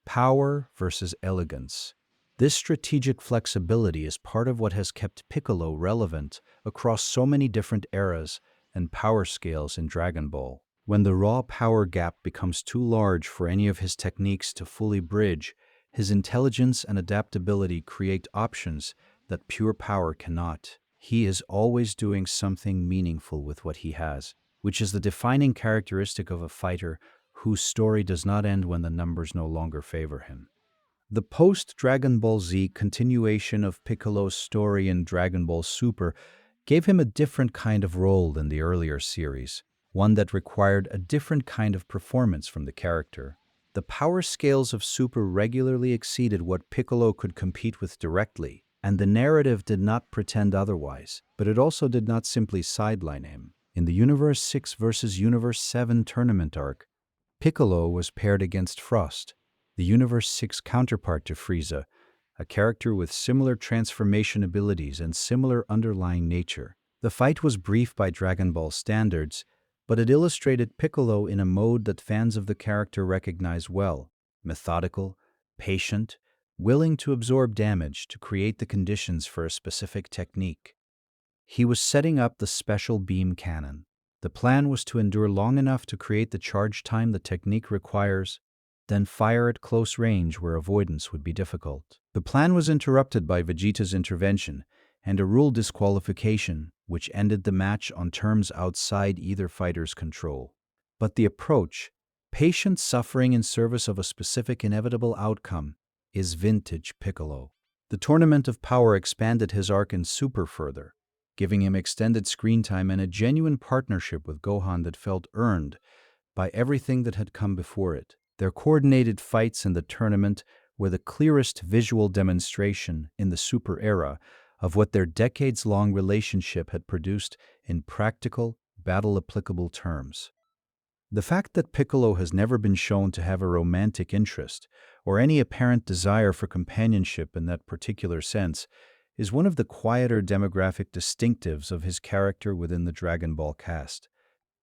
power versus elegance. This strategic flexibility is part of what has kept Piccolo relevant across so many different eras and power scales in Dragon Ball. When the raw power gap becomes too large for any of his techniques to fully bridge, his intelligence and adaptability create options that pure power cannot. He is always doing something meaningful with what he has, which is the defining characteristic of a fighter whose story does not end when the numbers no longer favor him. The post-Dragon Ball Z continuation of Piccolo's story in Dragon Ball Super gave him a different kind of role than the earlier series, one that required a different kind of performance from the character. The power scales of Super regularly exceeded what Piccolo could compete with directly, and the narrative did not pretend otherwise, but it also did not simply sideline him. In the Universe 6 vs. Universe 7 tournament arc, Piccolo was paired against Frost, the Universe 6 counterpart to Frieza, a character with similar transformation abilities and similar underlying nature. The fight was brief by Dragon Ball standards, but it illustrated Piccolo in a mode that fans of the character recognize well: methodical, patient, willing to absorb damage to create the conditions for a specific technique. He was setting up the special beam cannon. The plan was to endure long enough to create the charge time the technique requires, then fire at close range where avoidance would be difficult. The plan was interrupted by Vegeta's intervention and a rule disqualification, which ended the match on terms outside either fighter's control. But the approach, patient suffering in service of a specific inevitable outcome, is vintage Piccolo. The Tournament of Power expanded his arc in Super further, giving him extended screen time and a genuine partnership with Gohan that felt earned by everything that had come before it. Their coordinated fights in the tournament were the clearest visual demonstration in the Super era of what their decades-long relationship had produced in practical, battle-applicable terms. The fact that Piccolo has never been shown to have a romantic interest or any apparent desire for companionship in that particular sense is one of the quieter demographic distinctives of his character within the Dragon Ball cast.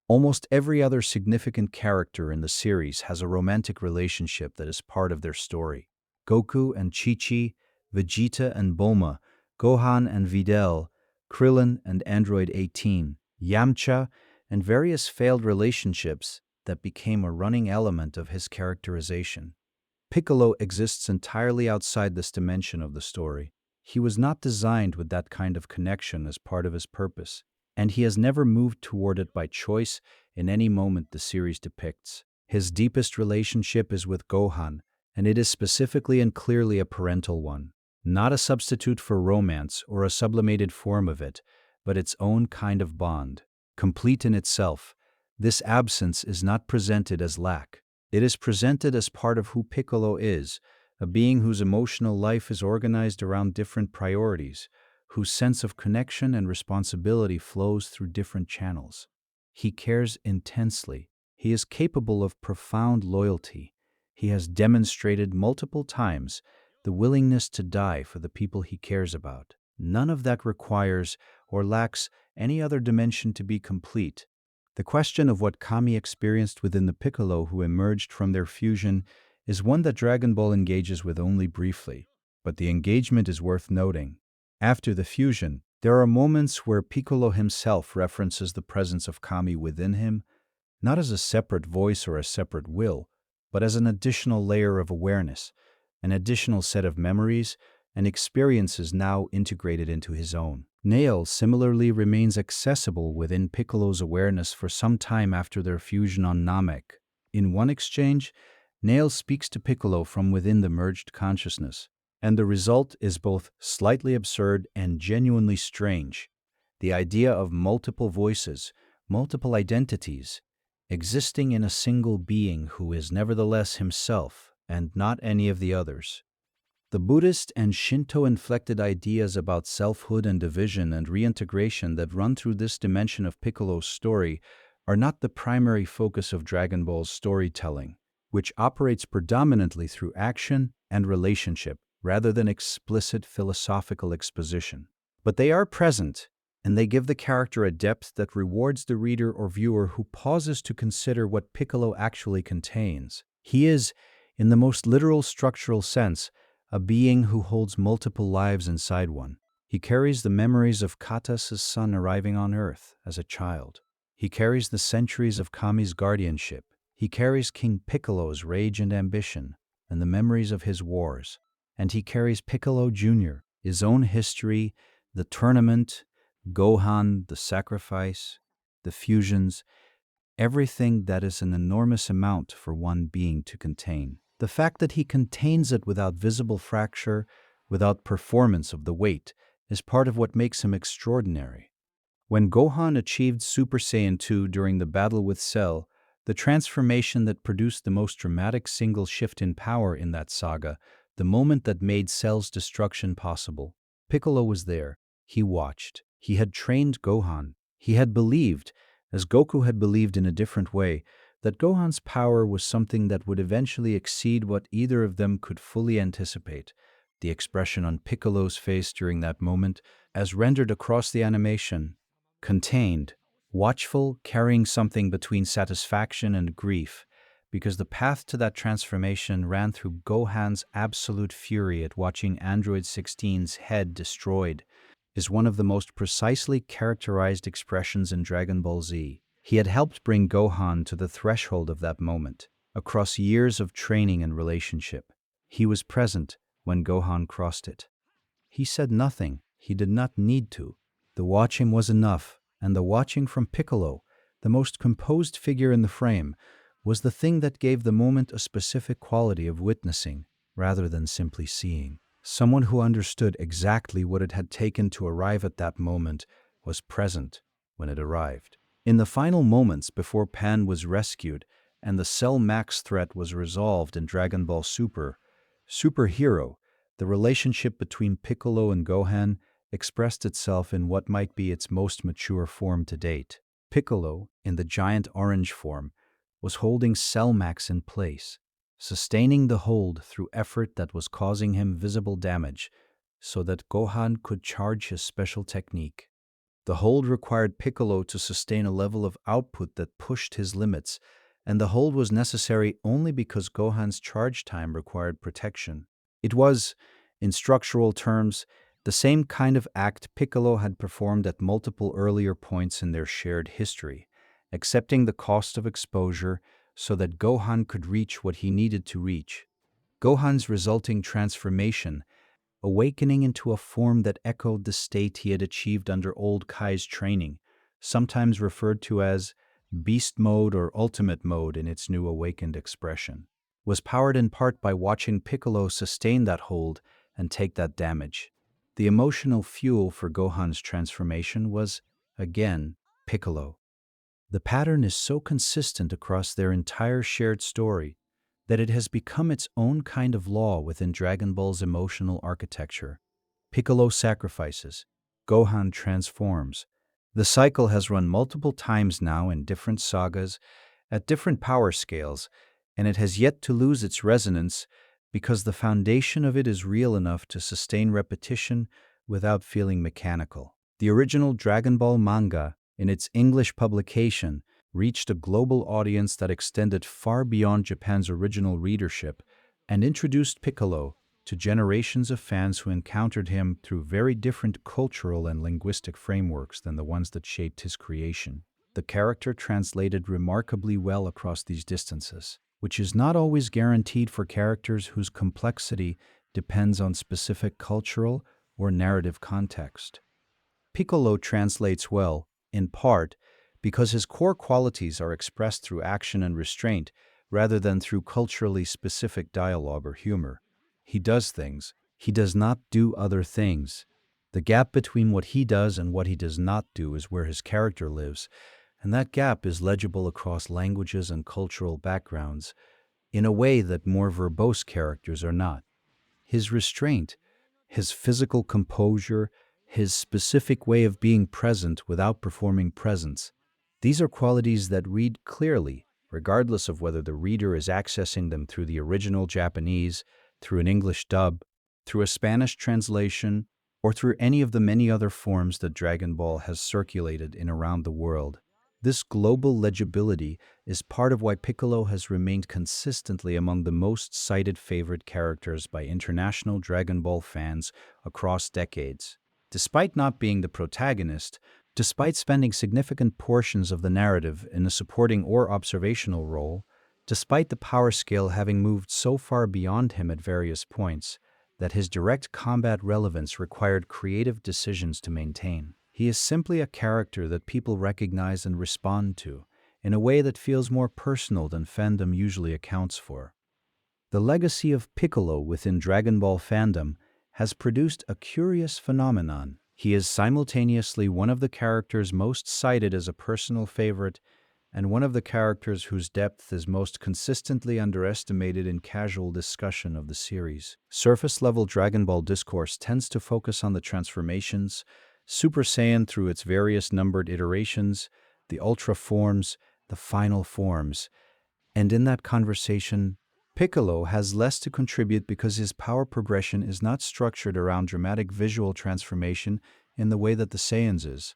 Almost every other significant character in the series has a romantic relationship that is part of their story. Goku and Chi-Chi, Vegeta and Bulma, Gohan and Videl, Krillin and Android 18, Yamcha, and various failed relationships that became a running element of his characterization. Piccolo exists entirely outside this dimension of the story. He was not designed with that kind of connection as part of his purpose, and he has never moved toward it by choice in any moment the series depicts. His deepest relationship is with Gohan, and it is specifically and clearly a parental one, not a substitute for romance or a sublimated form of it, but its own kind of bond. Complete in itself, this absence is not presented as lack. It is presented as part of who Piccolo is, a being whose emotional life is organized around different priorities, whose sense of connection and responsibility flows through different channels. He cares intensely. He is capable of profound loyalty. He has demonstrated multiple times the willingness to die for the people he cares about. None of that requires or lacks any other dimension to be complete. The question of what Kami experienced within the Piccolo who emerged from their fusion is one that Dragon Ball engages with only briefly, but the engagement is worth noting. After the fusion, there are moments where Piccolo himself references the presence of Kami within him, not as a separate voice or a separate will, but as an additional layer of awareness, an additional set of memories and experiences now integrated into his own. Nail similarly remains accessible within Piccolo's awareness for some time after their fusion on Namek. In one exchange, Nail speaks to Piccolo from within the merged consciousness, and the result is both slightly absurd and genuinely strange. The idea of multiple voices, multiple identities, existing in a single being who is nevertheless himself and not any of the others. The Buddhist and Shinto-inflected ideas about selfhood and division and reintegration that run through this dimension of Piccolo's story are not the primary focus of Dragon Ball's storytelling, which operates predominantly through action and relationship rather than explicit philosophical exposition. But they are present, and they give the character a depth that rewards the reader or viewer who pauses to consider what Piccolo actually contains. He is, in the most literal structural sense, a being who holds multiple lives inside one. He carries the memories of Katas' son arriving on Earth as a child. He carries the centuries of Kami's guardianship. He carries King Piccolo's rage and ambition, and the memories of his wars. And he carries Piccolo Jr., his own history, the tournament, Gohan, the sacrifice, the fusions, everything that is an enormous amount for one being to contain. The fact that he contains it without visible fracture, without performance of the weight, is part of what makes him extraordinary. When Gohan achieved Super Saiyan 2 during the battle with Cell, the transformation that produced the most dramatic single shift in power in that saga, the moment that made Cell's destruction possible, Piccolo was there. He watched. He had trained Gohan. He had believed, as Goku had believed in a different way, that Gohan's power was something that would eventually exceed what either of them could fully anticipate. The expression on Piccolo's face during that moment, as rendered across the animation, contained, watchful, carrying something between satisfaction and grief, because the path to that transformation ran through Gohan's absolute fury at watching Android 16's head destroyed, is one of the most precisely characterized expressions in Dragon Ball Z. He had helped bring Gohan to the threshold of that moment. Across years of training and relationship, he was present when Gohan crossed it. He said nothing. He did not need to. The watching was enough, and the watching from Piccolo, the most composed figure in the frame, was the thing that gave the moment a specific quality of witnessing rather than simply seeing. Someone who understood exactly what it had taken to arrive at that moment was present when it arrived. In the final moments before Pan was rescued and the Cell Max threat was resolved in Dragon Ball Super Hero, the relationship between Piccolo and Gohan expressed itself in what might be its most mature form to date. Piccolo, in the giant orange form, was holding Cell Max in place, sustaining the hold through effort that was causing him visible damage so that Gohan could charge his special technique. The hold required Piccolo to sustain a level of output that pushed his limits, and the hold was necessary only because Gohan's charge time required protection. It was, in structural terms, the same kind of act Piccolo had performed at multiple earlier points in their shared history, accepting the cost of exposure so that Gohan could reach what he needed to reach. Gohan's resulting transformation, awakening into a form that echoed the state he had achieved under Old Kai's training, sometimes referred to as Beast Mode or Ultimate Mode in its new awakened expression, was powered in part by watching Piccolo sustain that hold and take that damage. The emotional fuel for Gohan's transformation was, again, Piccolo. The pattern is so consistent across their entire shared story that it has become its own kind of law within Dragon Ball's emotional architecture. Piccolo sacrifices, Gohan transforms. The cycle has run multiple times now in different sagas, at different power scales, and it has yet to lose its resonance because the foundation of it is real enough to sustain repetition without feeling mechanical. The original Dragon Ball manga, in its English publication, reached a global audience that extended far beyond Japan's original readership and introduced Piccolo to generations of fans who encountered him through very different cultural and linguistic frameworks than the ones that shaped his creation. The character translated remarkably well across these distances, which is not always guaranteed for characters whose complexity depends on specific cultural or narrative context. Piccolo translates well, in part, because his core qualities are expressed through action and restraint rather than through culturally specific dialogue or humor. He does things. He does not do other things. The gap between what he does and what he does not do is where his character lives, and that gap is legible across languages and cultural backgrounds in a way that more verbose characters are not. His restraint, his physical composure, his specific way of being present without performing presence, these are qualities that read clearly, regardless of whether the reader is accessing them through the original Japanese, through an English dub, through a Spanish translation, or through any of the many other forms that Dragon Ball has circulated in around the world. This global legibility is part of why Piccolo has remained consistently among the most cited favorite characters by international Dragon Ball fans across decades. Despite not being the protagonist, despite spending significant portions of the narrative in a supporting or observational role, despite the power scale having moved so far beyond him at various points that his direct combat relevance required creative decisions to maintain, he is simply a character that people recognize and respond to in a way that feels more personal than fandom usually accounts for. The legacy of Piccolo within Dragon Ball fandom has produced a curious phenomenon. He is simultaneously one of the characters most cited as a personal favorite and one of the characters whose depth is most consistently underestimated in casual discussion of the series. Surface-level Dragon Ball discourse tends to focus on the transformations, Super Saiyan through its various numbered iterations, the Ultra forms, the final forms, and in that conversation, Piccolo has less to contribute because his power progression is not structured around dramatic visual transformation in the way that the Saiyans is.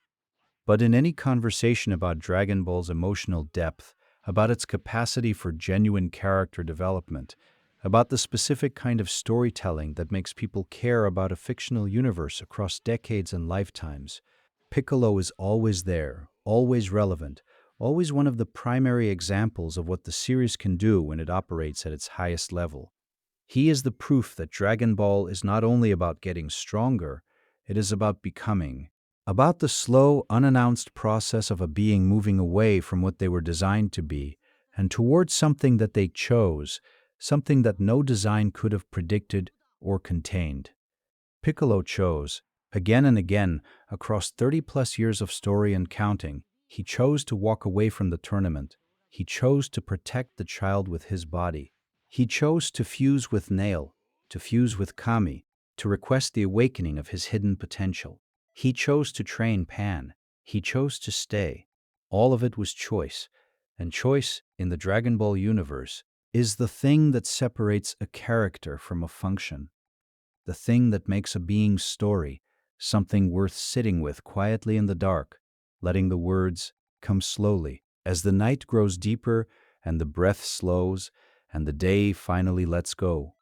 But in any conversation about Dragon Ball's emotional depth, about its capacity for genuine character development, about the specific kind of storytelling that makes people care about a fictional universe across decades and lifetimes. Piccolo is always there, always relevant, always one of the primary examples of what the series can do when it operates at its highest level. He is the proof that Dragon Ball is not only about getting stronger, it is about becoming. About the slow, unannounced process of a being moving away from what they were designed to be and towards something that they chose, something that no design could have predicted or contained. Piccolo chose, again and again, across 30-plus years of story and counting, he chose to walk away from the tournament. He chose to protect the child with his body. He chose to fuse with Nail, to fuse with Kami, to request the awakening of his hidden potential. He chose to train Pan. He chose to stay. All of it was choice, and choice, in the Dragon Ball universe, is the thing that separates a character from a function, the thing that makes a being's story something worth sitting with quietly in the dark, letting the words come slowly as the night grows deeper and the breath slows and the day finally lets go.